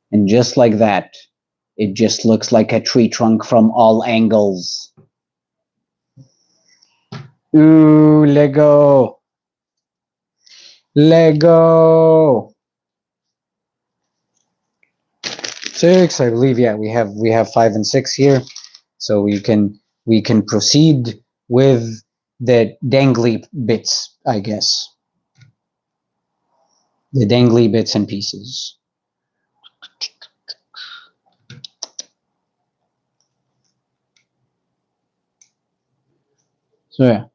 And just like that, it just looks like a tree trunk from all angles. Ooh, Lego. Lego. 6, I believe. Yeah, we have 5 and 6 here. So we can proceed with the dangly bits, I guess. The dangly bits and pieces. So yeah.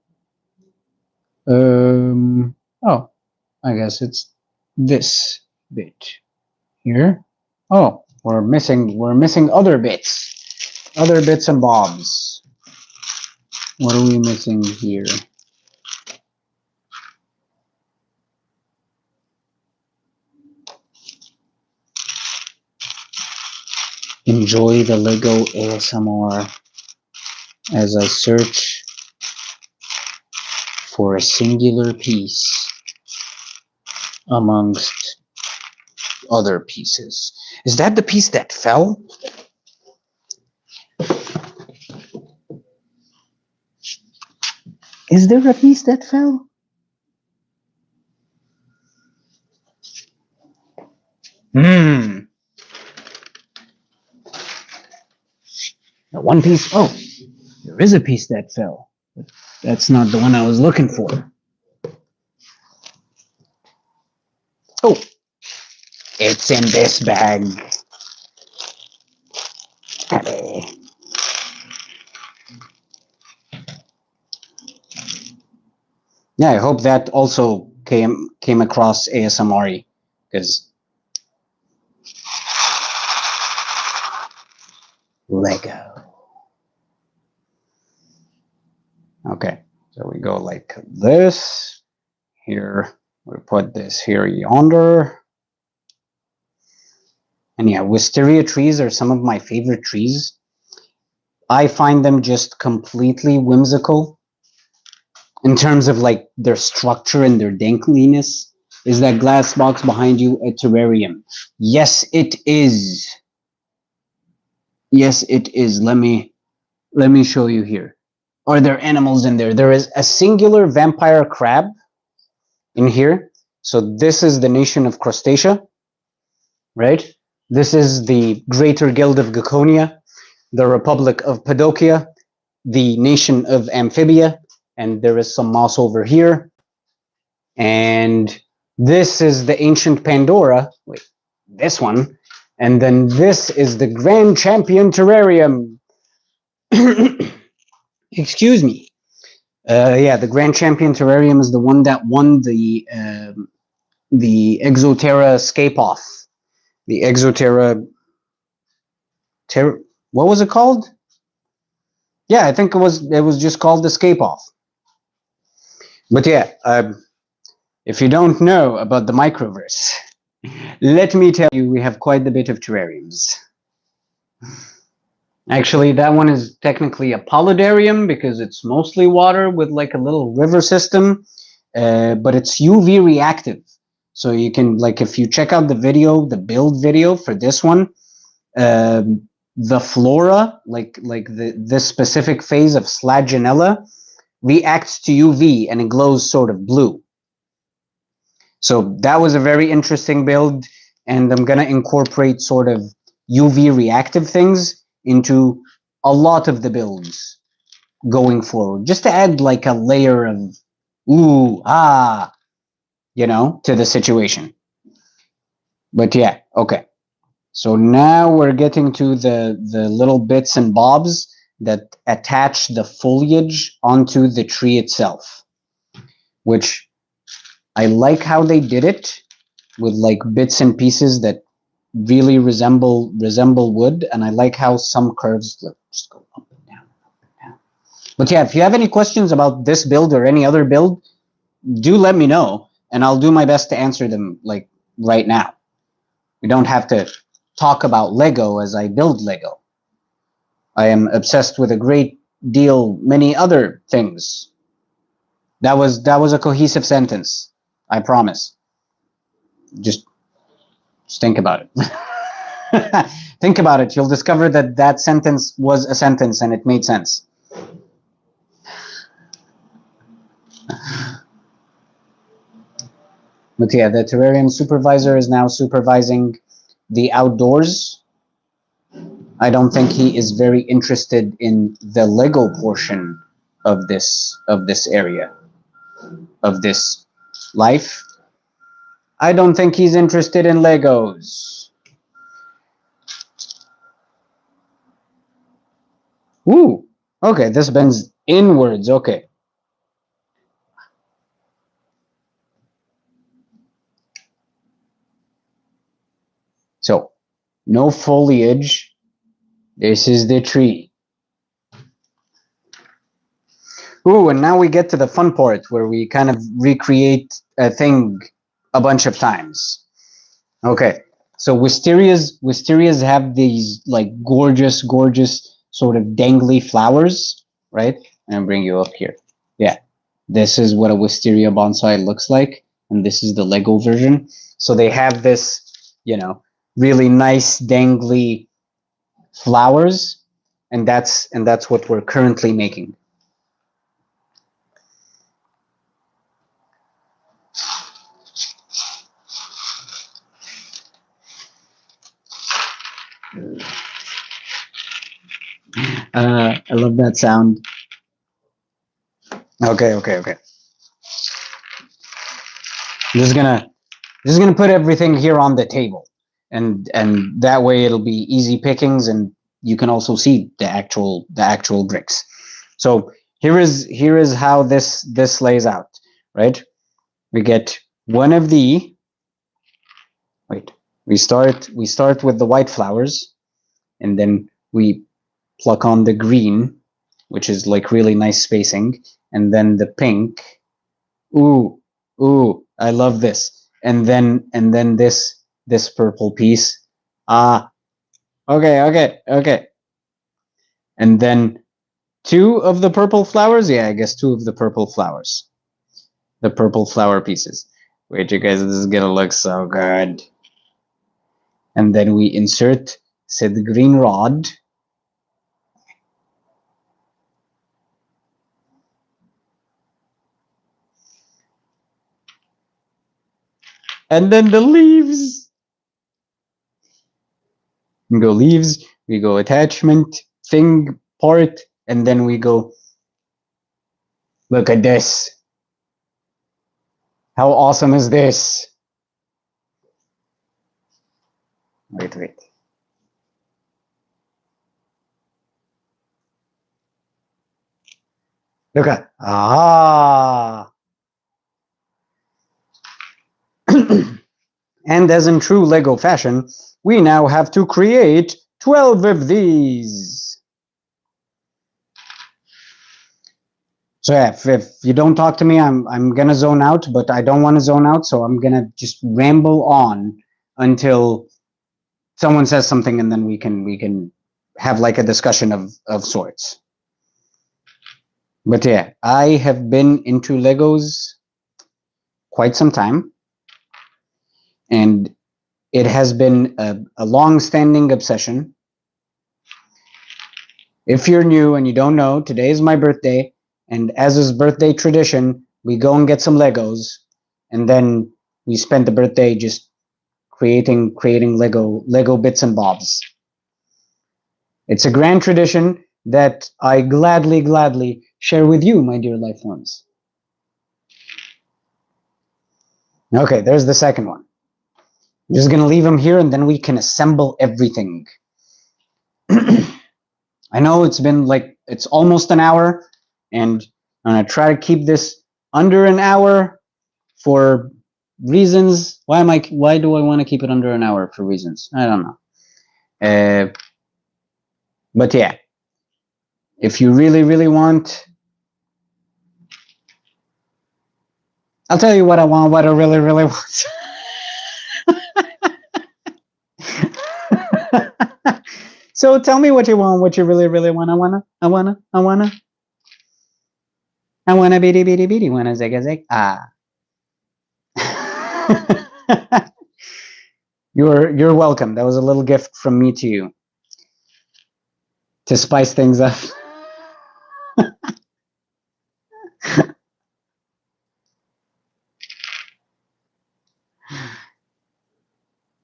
Oh, I guess it's this bit here. Oh, we're missing other bits. Other bits and bobs. What are we missing here? Enjoy the Lego ASMR as I search for a singular piece amongst other pieces. Is that the piece that fell? Is there a piece that fell? One piece. Oh, there is a piece that fell. But that's not the one I was looking for. Oh, it's in this bag. Yeah, I hope that also came across ASMR, because Lego. Okay, so we go like this. Here, we put this here yonder. And yeah, wisteria trees are some of my favorite trees. I find them just completely whimsical in terms of like their structure and their dankliness. Is that glass box behind you a terrarium? Yes, it is. Yes, it is. Let me show you here. Are there animals in there? There is a singular vampire crab in here. So this is the nation of Crustacea, right? This is the Greater Guild of Gaconia, the Republic of Padokia, the nation of Amphibia, and there is some moss over here. And this is the ancient Pandora. Wait, this one. And then this is the Grand Champion Terrarium. Excuse me. Yeah, the Grand Champion Terrarium is the one that won the the Exoterra Scape Off. The Exoterra... what was it called? Yeah, I think it was just called the Scape Off. But yeah, if you don't know about the Microverse, let me tell you, we have quite a bit of terrariums. Actually, that one is technically a polydarium because it's mostly water with like a little river system, but it's UV reactive. So you can, like, if you check out the video, the build video for this one, the flora, like this specific phase of Slaginella, reacts to UV and it glows sort of blue. So that was a very interesting build, and I'm gonna incorporate sort of UV reactive things into a lot of the builds going forward, just to add like a layer of ooh, ah, to the situation. But yeah, okay. So now we're getting to the little bits and bobs that attach the foliage onto the tree itself, which I like how they did it with like bits and pieces that really resemble wood, and I like how some curves just go up and down, up and down. But yeah, if you have any questions about this build or any other build, do let me know, and I'll do my best to answer them like right now. We don't have to talk about Lego as I build Lego. I am obsessed with a great deal many other things. That was a cohesive sentence. I promise. Just think about it. Think about it. You'll discover that that sentence was a sentence and it made sense. But yeah, the terrarium supervisor is now supervising the outdoors. I don't think he is very interested in the Lego portion of this area, of this life. I don't think he's interested in Legos. Ooh, okay, this bends inwards, okay. So, no foliage. This is the tree. Ooh, and now we get to the fun part where we kind of recreate a thing a bunch of times. Okay, so wisterias have these like gorgeous sort of dangly flowers, right? And bring you up here. Yeah, this is what a wisteria bonsai looks like, and this is the Lego version. So they have this, really nice dangly flowers, and that's what we're currently making. I love that sound. Okay. Just gonna put everything here on the table, and that way it'll be easy pickings, and you can also see the actual bricks. So here is how this lays out, right? We get one of the we start with the white flowers, and then we pluck on the green, which is like really nice spacing, and then the pink. Ooh, I love this. And then this purple piece. Ah, okay. And then two of the purple flowers. Yeah, I guess two of the purple flowers. The purple flower pieces. Wait, you guys, this is gonna look so good. And then we insert said green rod. And then the leaves. We go leaves, we go attachment, thing, part, and then we go, look at this. How awesome is this? Wait. Look at, And as in true Lego fashion, we now have to create 12 of these. So yeah, if you don't talk to me, I'm gonna zone out, but I don't want to zone out, so I'm gonna just ramble on until someone says something, and then we can have like a discussion of sorts. But yeah, I have been into Legos quite some time, and it has been a long-standing obsession. If you're new and you don't know, today is my birthday, and as is birthday tradition, we go and get some Legos, and then we spend the birthday just creating Lego bits and bobs. It's a grand tradition that I gladly share with you, my dear life forms. Okay, there's the second one. I'm just gonna leave them here, and then we can assemble everything. I know it's been like it's almost an hour, and I'm gonna try to keep this under an hour for reasons. Why do I want to keep it under an hour for reasons? I don't know. But yeah, if you really want, I'll tell you what I want, what I really want. So tell me what you want, what you really want. I wanna beady wanna zig. You're welcome. That was a little gift from me to you to spice things up.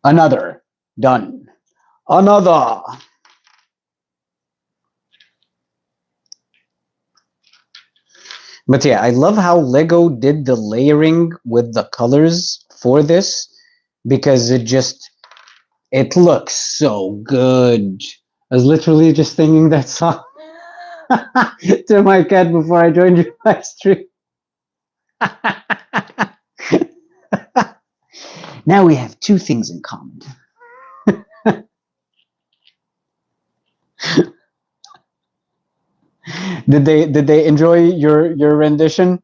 Another done. Another. But yeah, I love how Lego did the layering with the colors for this, because it looks so good. I was literally just singing that song to my cat before I joined your live stream. Now we have two things in common. Did they enjoy your rendition?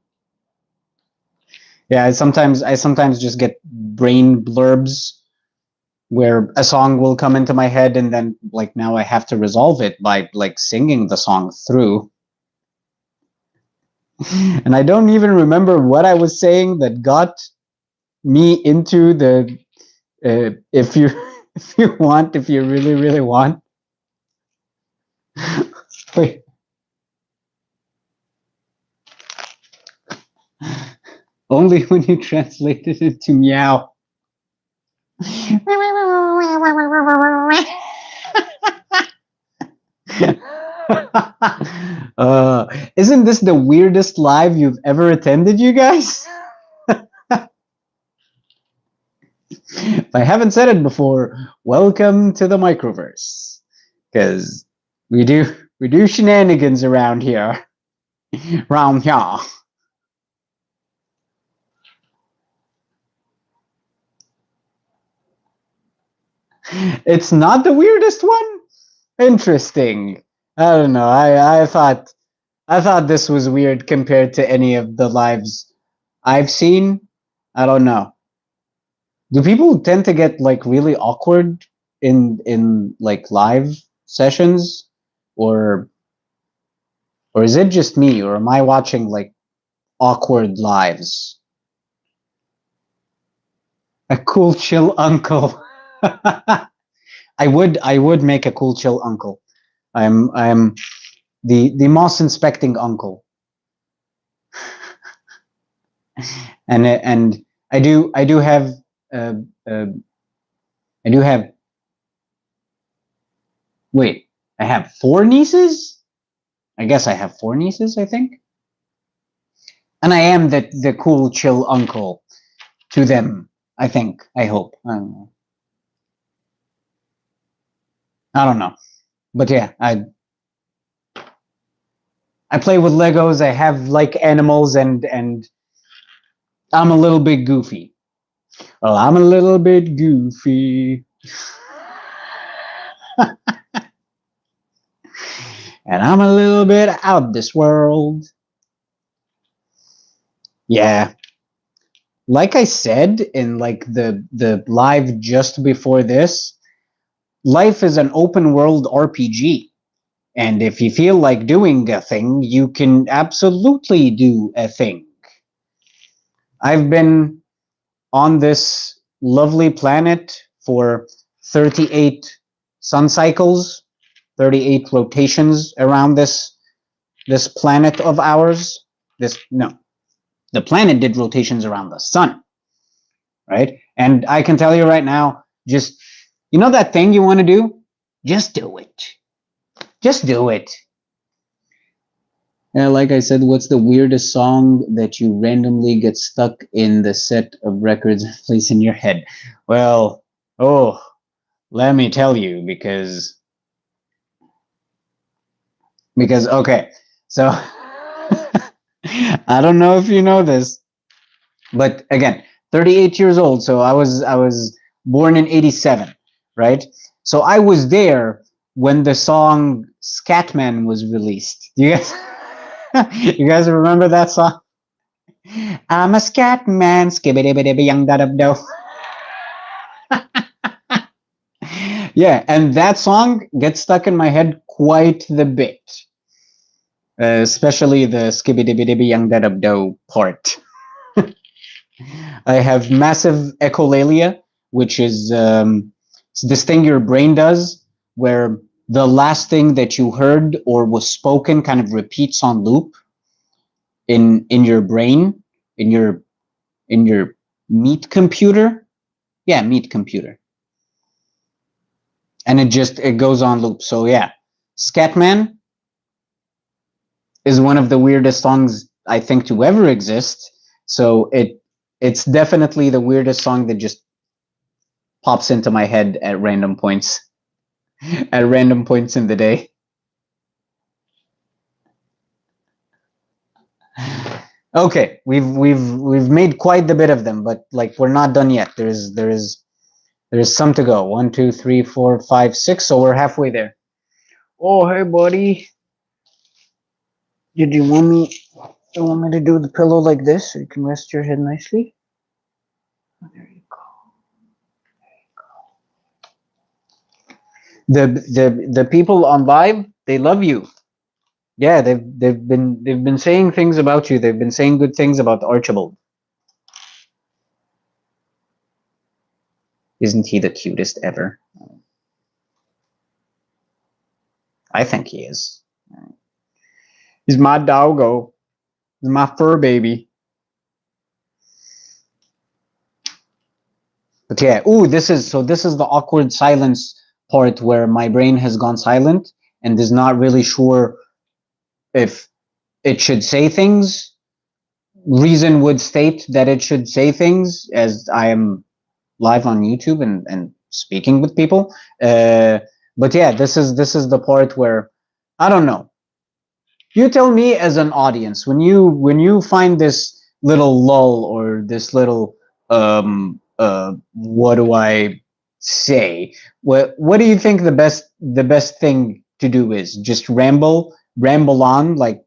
Yeah, I sometimes just get brain blurbs where a song will come into my head, and then like now I have to resolve it by like singing the song through. And I don't even remember what I was saying that got me into the if you if you really want. Wait. Only when you translated it to meow. Isn't this the weirdest live you've ever attended, you guys? If I haven't said it before, welcome to the Microverse, because we do shenanigans around here. Round here. It's not the weirdest one? Interesting. I don't know. I thought this was weird compared to any of the lives I've seen. I don't know. Do people tend to get like really awkward in like live sessions, or is it just me, or am I watching like awkward lives? A cool chill uncle. I would make a cool chill uncle. I'm the moss inspecting uncle. And I do have uh, uh, I do have wait, I have 4 nieces? I guess I have 4 nieces, I think. And I am the cool chill uncle to them, I think. I hope. I don't know. But yeah, I play with Legos, I have like animals, and I'm a little bit goofy. Well, I'm a little bit goofy. And I'm a little bit out this world. Yeah. Like I said in like the live just before this, life is an open world RPG. And if you feel like doing a thing, you can absolutely do a thing. I've been on this lovely planet for 38 sun cycles, 38 rotations around this planet of ours. This no, the planet did rotations around the sun, right? And I can tell you right now, just that thing you want to do, just do it. Just do it. Yeah, like I said, what's the weirdest song that you randomly get stuck in the set of records and plays in your head? Well, oh, let me tell you, because okay, so I don't know if you know this, but again, 38 years old, so I was born in 87, right? So I was there when the song Scatman was released. Do you guys you guys remember that song? I'm a scat man, skibbity young da do. Yeah, and that song gets stuck in my head quite the bit, especially the skibbity young da do part. I have massive echolalia, which is it's this thing your brain does where the last thing that you heard or was spoken kind of repeats on loop in your brain, in your meat computer. Yeah, meat computer. And it goes on loop. So yeah, Scatman is one of the weirdest songs I think to ever exist. So it's definitely the weirdest song that just pops into my head at random points in the day. Okay, we've made quite a bit of them, but like we're not done yet. There's some to go. 1, 2, 3, 4, 5, 6. So we're halfway there. Oh, hey, buddy. Did you want me? You want me to do the pillow like this so you can rest your head nicely? Oh, there you go. The people on live, they love you. Yeah, they've been saying things about you. They've been saying good things about Archibald. Isn't he the cutest ever? I think he is. He's my doggo. He's my fur baby. But yeah, this is the awkward silence part where my brain has gone silent and is not really sure if it should say things. Reason would state that it should say things as I am live on YouTube and speaking with people. But yeah, this is the part where I don't know. You tell me as an audience when you find this little lull or this little what do I say? What do you think the best thing to do is? Just ramble on like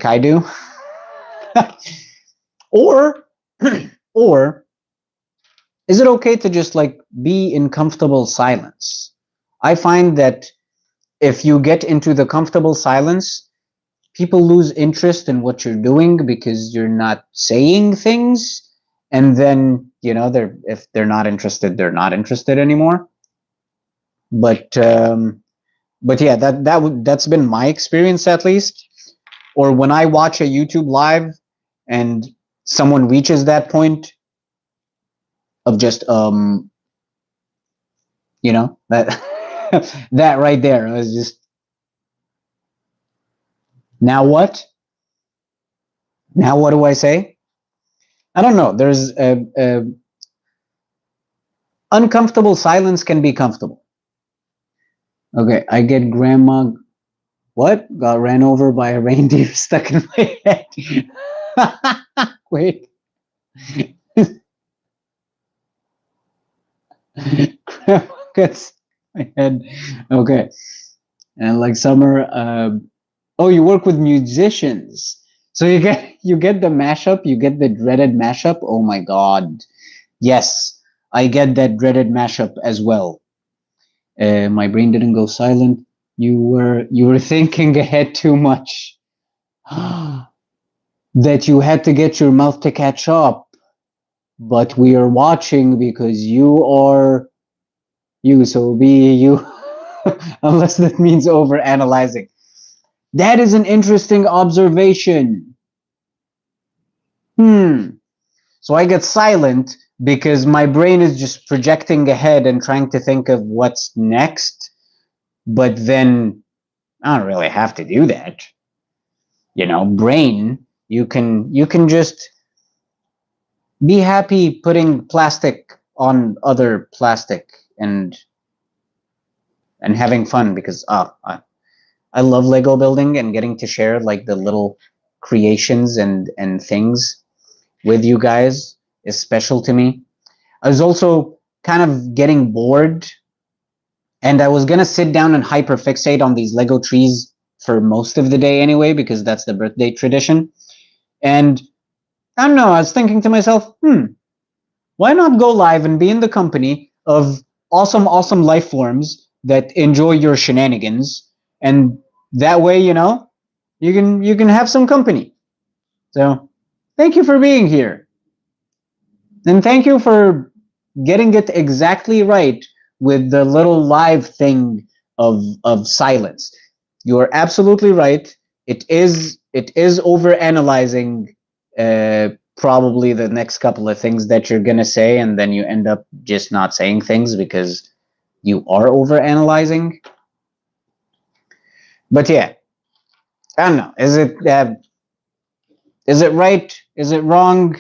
I do, or or is it okay to just like be in comfortable silence? I find that if you get into the comfortable silence, people lose interest in what you're doing because you're not saying things, and then if they're not interested, they're not interested anymore. But yeah, that's been my experience, at least. Or when I watch a YouTube live and someone reaches that point of just that that right there, I was just, now what? Now what do I say? I don't know. There's a uncomfortable silence can be comfortable. Okay, I get grandma. What? Got ran over by a reindeer stuck in my head. Wait. Grandma gets my head. Okay. And like summer, oh, you work with musicians. So you get the mashup, you get the dreaded mashup. Oh my god. Yes, I get that dreaded mashup as well. My brain didn't go silent. You were thinking ahead too much. That you had to get your mouth to catch up. But we are watching because you are you, so be you. Unless that means over analyzing. That is an interesting observation. Hmm. So I get silent because my brain is just projecting ahead and trying to think of what's next. But then I don't really have to do that. Brain, you can just be happy putting plastic on other plastic and having fun because I love Lego building and getting to share like the little creations and things with you guys is special to me. I was also kind of getting bored and I was gonna sit down and hyperfixate on these Lego trees for most of the day anyway, because that's the birthday tradition. And I don't know, I was thinking to myself, why not go live and be in the company of awesome, awesome life forms that enjoy your shenanigans, and that way, you can have some company. So, thank you for being here, and thank you for getting it exactly right with the little live thing of silence. You are absolutely right. It is over analyzing probably the next couple of things that you're gonna say, and then you end up just not saying things because you are over analyzing. But yeah, I don't know. Is it right? Is it wrong?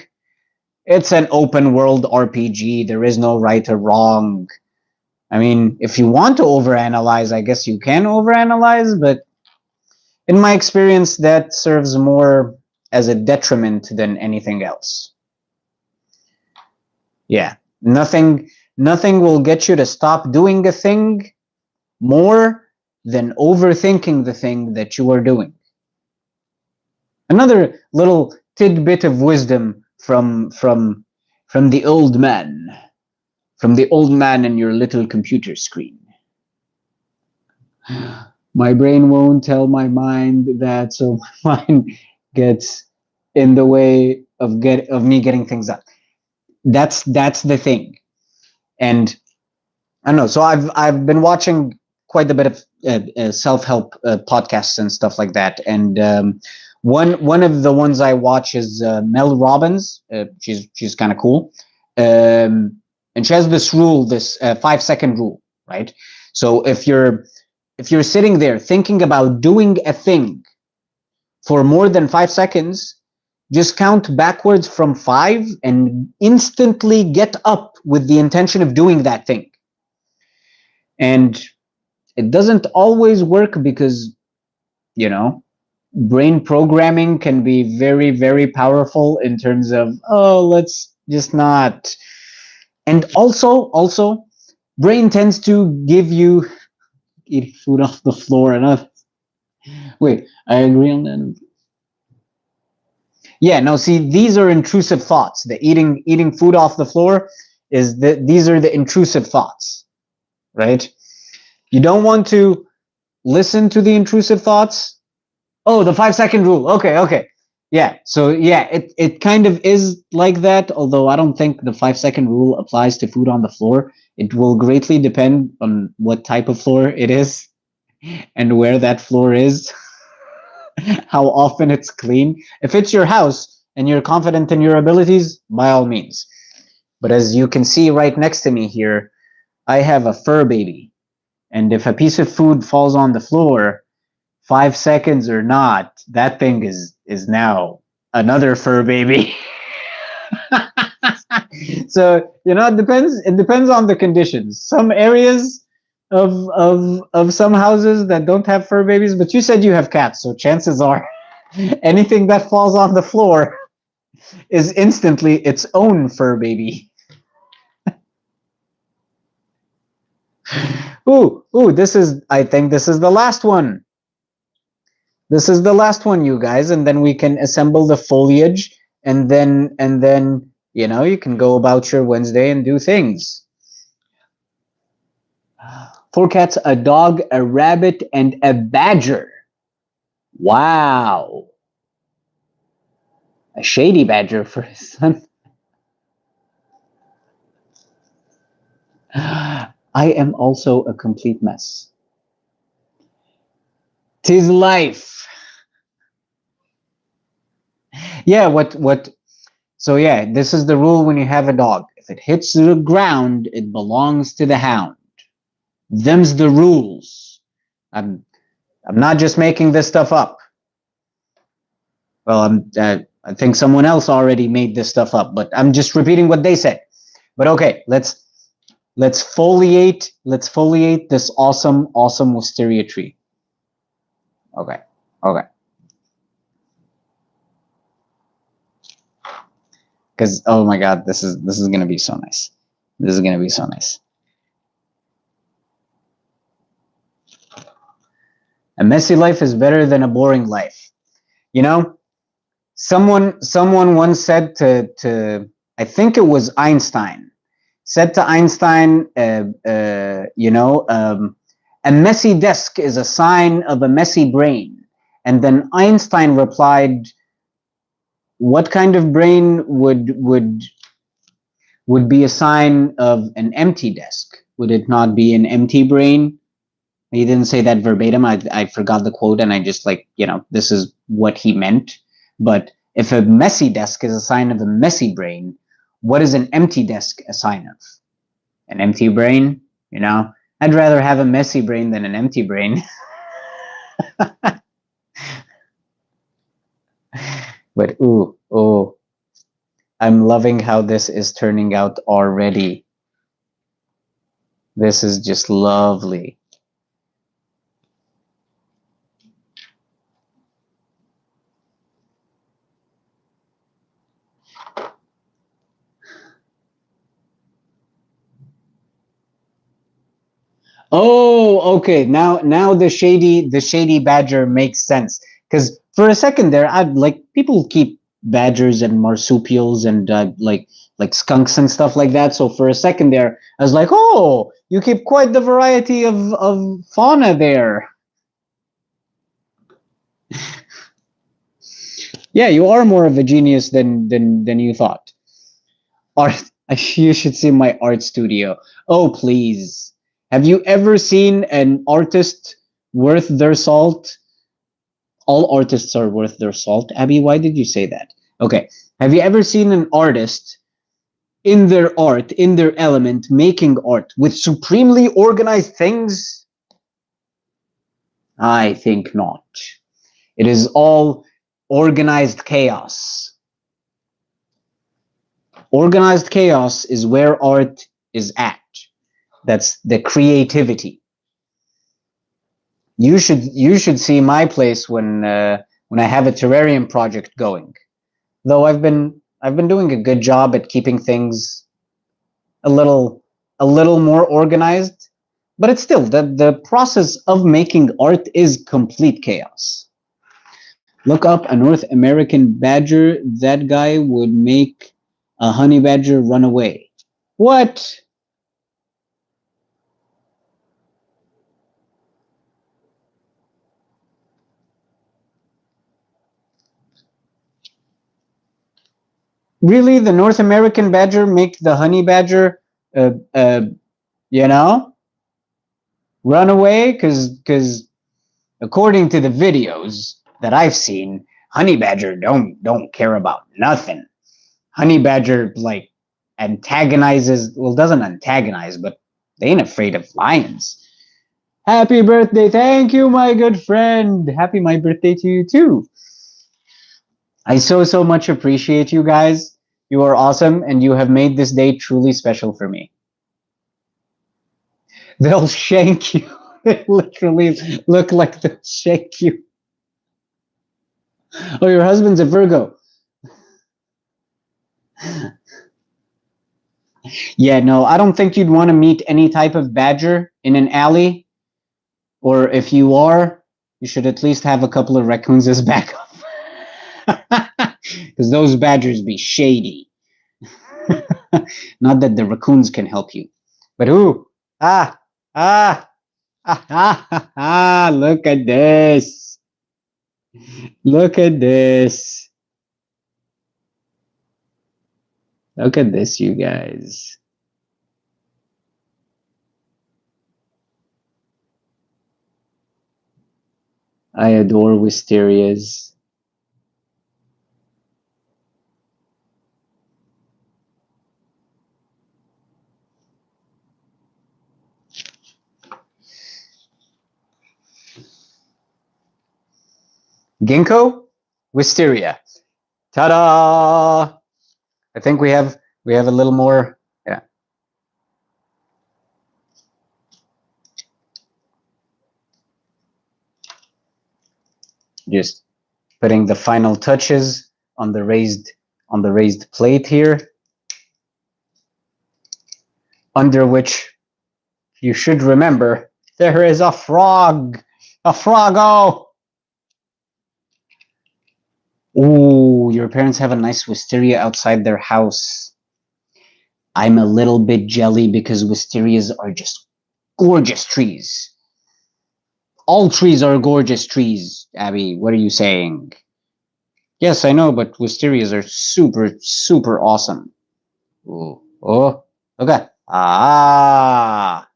It's an open world RPG. There is no right or wrong. I mean, if you want to overanalyze, I guess you can overanalyze, but in my experience, that serves more as a detriment than anything else. Yeah, nothing will get you to stop doing a thing more than overthinking the thing that you are doing. Another little tidbit of wisdom from the old man, from the old man in your little computer screen. My brain won't tell my mind that, so my mind gets in the way of me getting things done. That's the thing. And I don't know. So I've been watching quite a bit of self help podcasts and stuff like that. And one of the ones I watch is Mel Robbins. She's kind of cool, and she has this rule, this 5 second rule, right? So if you're sitting there thinking about doing a thing for more than 5 seconds, just count backwards from five and instantly get up with the intention of doing that thing. And it doesn't always work because, you know, brain programming can be very, very powerful in terms of, oh, let's just not. And also, brain tends to give you eat food off the floor and wait, I agree on that. Yeah, no, see, these are intrusive thoughts. The eating food off the floor these are the intrusive thoughts, right? You don't want to listen to the intrusive thoughts. Oh, the 5 second rule. Okay. Yeah. So yeah, it kind of is like that, although I don't think the 5 second rule applies to food on the floor. It will greatly depend on what type of floor it is and where that floor is, how often it's clean. If it's your house and you're confident in your abilities, by all means. But as you can see right next to me here, I have a fur baby. And if a piece of food falls on the floor, 5 seconds or not, that thing is now another fur baby. So it depends on the conditions. Some areas of some houses that don't have fur babies, but you said you have cats, so chances are anything that falls on the floor is instantly its own fur baby. Ooh, I think this is the last one. This is the last one, you guys, and then we can assemble the foliage, and then you can go about your Wednesday and do things. 4 cats, a dog, a rabbit, and a badger. Wow. A shady badger for his son. I am also a complete mess. 'Tis life. Yeah, what so yeah, this is the rule when you have a dog. If it hits the ground, it belongs to the hound. Them's the rules. I'm not just making this stuff up. Well, I think someone else already made this stuff up, but I'm just repeating what they said. But okay, let's foliate this awesome wisteria tree. Okay. Because oh my god, this is gonna be so nice. This is gonna be so nice. A messy life is better than a boring life. You know, someone once said to I think it was Einstein, said to Einstein, a messy desk is a sign of a messy brain. And then Einstein replied, what kind of brain would be a sign of an empty desk? Would it not be an empty brain? He didn't say that verbatim. I forgot the quote, and I just this is what he meant. But if a messy desk is a sign of a messy brain, what is an empty desk a sign of? An empty brain? I'd rather have a messy brain than an empty brain. But ooh, I'm loving how this is turning out already. This is just lovely. Oh, okay. Now the shady badger makes sense. Because for a second there, I'd people keep badgers and marsupials and like skunks and stuff like that. So for a second there, I was like, oh, you keep quite the variety of fauna there. Yeah, you are more of a genius than you thought. Art, you should see my art studio. Oh, please. Have you ever seen an artist worth their salt? All artists are worth their salt. Abby, why did you say that? Okay. Have you ever seen an artist in their art, in their element, making art with supremely organized things? I think not. It is all organized chaos. Organized chaos is where art is at. That's the creativity. You should see my place when I have a terrarium project going. Though I've been doing a good job at keeping things a little more organized, but it's still the process of making art is complete chaos. Look up a North American badger. That guy would make a honey badger run away. What? Really, the North American badger make the honey badger, uh, uh, you know, run away? Because according to the videos that I've seen, honey badger don't care about nothing. Honey badger antagonizes. Well, doesn't antagonize, but they ain't afraid of lions. Happy birthday! Thank you, my good friend. Happy my birthday to you too. I so much appreciate you guys. You are awesome, and you have made this day truly special for me. They'll shank you. They literally look like they'll shank you. Oh, your husband's a Virgo. Yeah, no, I don't think you'd want to meet any type of badger in an alley, or if you are, you should at least have a couple of raccoons as backup. Because those badgers be shady. Not that the raccoons can help you. But ooh, ah, ah, look at this. Look at this. Look at this, you guys. I adore wisterias. Ginkgo, wisteria. Ta-da! I think we have a little more. Yeah. Just putting the final touches on the raised plate here, under which you should remember there is a frog. A froggo. Ooh, your parents have a nice wisteria outside their house. I'm a little bit jelly because wisterias are just gorgeous trees. All trees are gorgeous trees, Abby. What are you saying? Yes, I know, but wisterias are super, super awesome. Ooh. Oh, okay. Ah.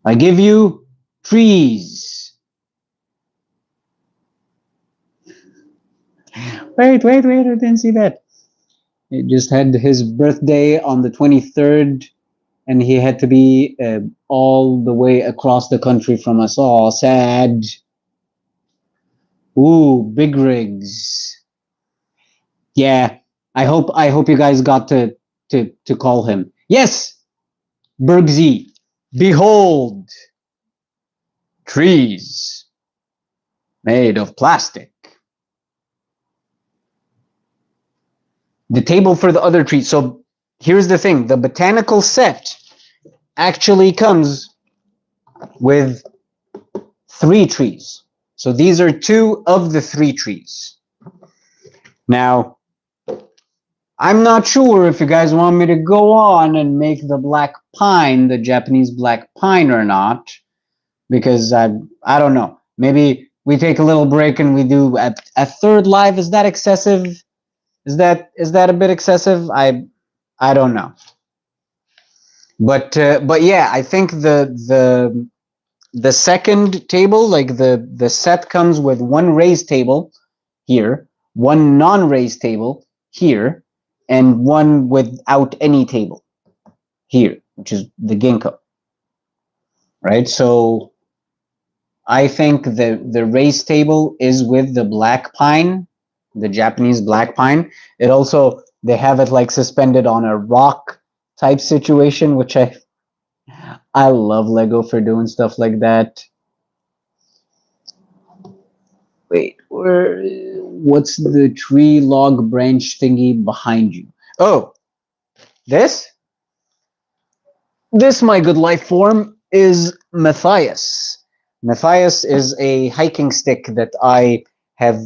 I give you trees. Wait, I didn't see that. He just had his birthday on the 23rd, and he had to be all the way across the country from us all. Sad. Ooh, big rigs. Yeah, I hope you guys got to call him. Yes, Bergsy. Behold, trees made of plastic. The table for the other trees. So here's the thing: the botanical set actually comes with 3 trees. So these are 2 of the 3 trees. Now, I'm not sure if you guys want me to go on and make the black pine, the Japanese black pine, or not, because I don't know. Maybe we take a little break and we do a third live. Is that excessive? Is that a bit excessive? I don't know. But yeah, I think the second table, like the set comes with 1 raised table here, 1 non-raised table here, and 1 without any table here, which is the ginkgo, right? So I think the raised table is with the black pine, the Japanese black pine. It also, they have it like suspended on a rock type situation, which I love Lego for doing stuff like that. Wait, what's the tree log branch thingy behind you? Oh, this? This, my good life form, is Matthias. Matthias is a hiking stick that I have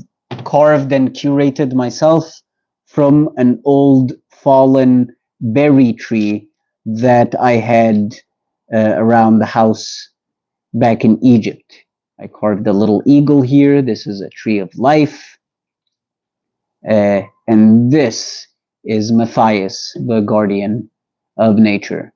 carved and curated myself from an old fallen berry tree that I had around the house back in Egypt. I carved a little eagle here. This is a tree of life. And this is Matthias, the guardian of nature.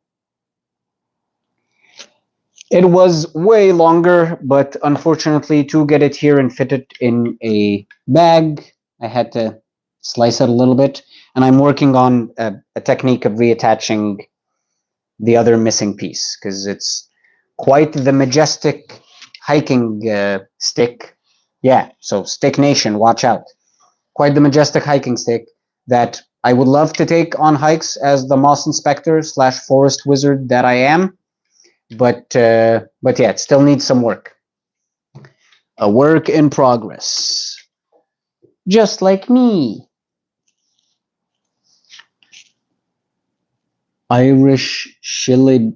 It was way longer, but unfortunately, to get it here and fit it in a bag, I had to slice it a little bit. And I'm working on a technique of reattaching the other missing piece, because it's quite the majestic hiking stick. Yeah, so Stick Nation, watch out. Quite the majestic hiking stick that I would love to take on hikes as the moss inspector / forest wizard that I am. But yeah, it still needs some work. A work in progress. Just like me. Irish Shilla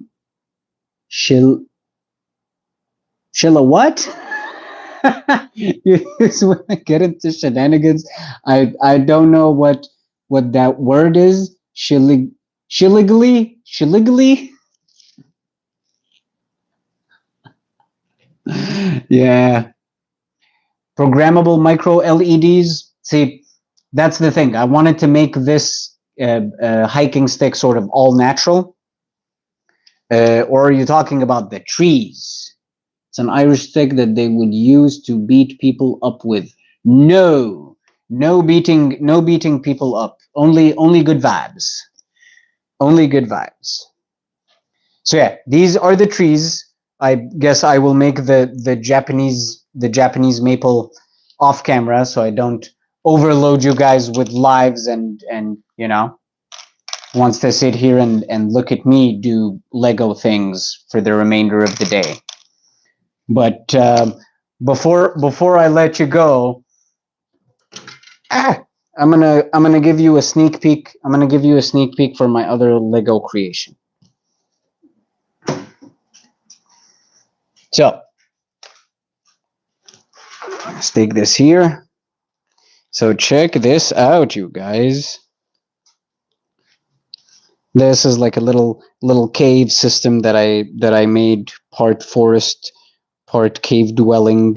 what? When I get into shenanigans, I don't know what that word is. Shilligly. Yeah, programmable micro LEDs. See, that's the thing. I wanted to make this hiking stick sort of all natural. Or are you talking about the trees? It's an Irish stick that they would use to beat people up with. No, no beating people up. Only good vibes. Only good vibes. So yeah, these are the trees. I guess I will make the Japanese maple off camera so I don't overload you guys with lives and wants to sit here and look at me do Lego things for the remainder of the day. But before I let you go, I'm gonna give you a sneak peek. I'm gonna give you a sneak peek for my other Lego creation. So stick this here. So check this out, you guys. This is like a little cave system that I made, part forest, part cave dwelling.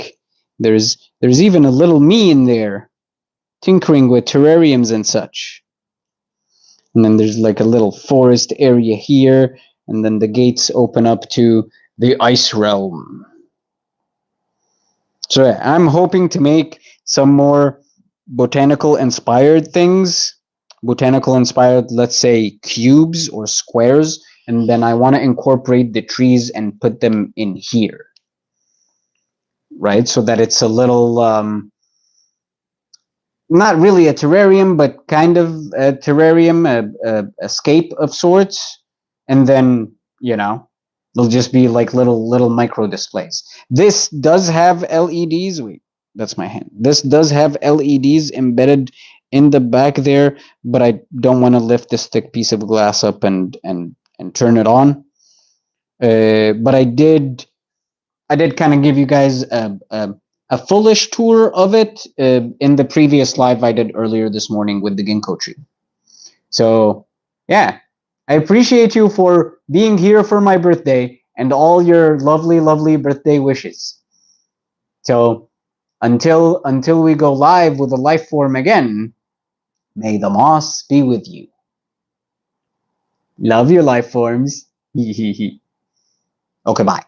There's even a little me in there, tinkering with terrariums and such. And then there's like a little forest area here, and then the gates open up to the ice realm. So yeah, I'm hoping to make some more botanical inspired things. Botanical inspired, let's say, cubes or squares, and then I want to incorporate the trees and put them in here, right? So that it's a little not really a terrarium, but kind of a terrarium, a escape of sorts, and then they'll just be like little micro displays. This does have LEDs. Wait, that's my hand. This does have LEDs embedded in the back there, but I don't want to lift this thick piece of glass up and turn it on. But I did kind of give you guys a fullish tour of it in the previous live I did earlier this morning with the ginkgo tree. So yeah, I appreciate you for being here for my birthday and all your lovely birthday wishes. So until we go live with a life form again, may the moss be with you. Love your life forms. Okay, bye.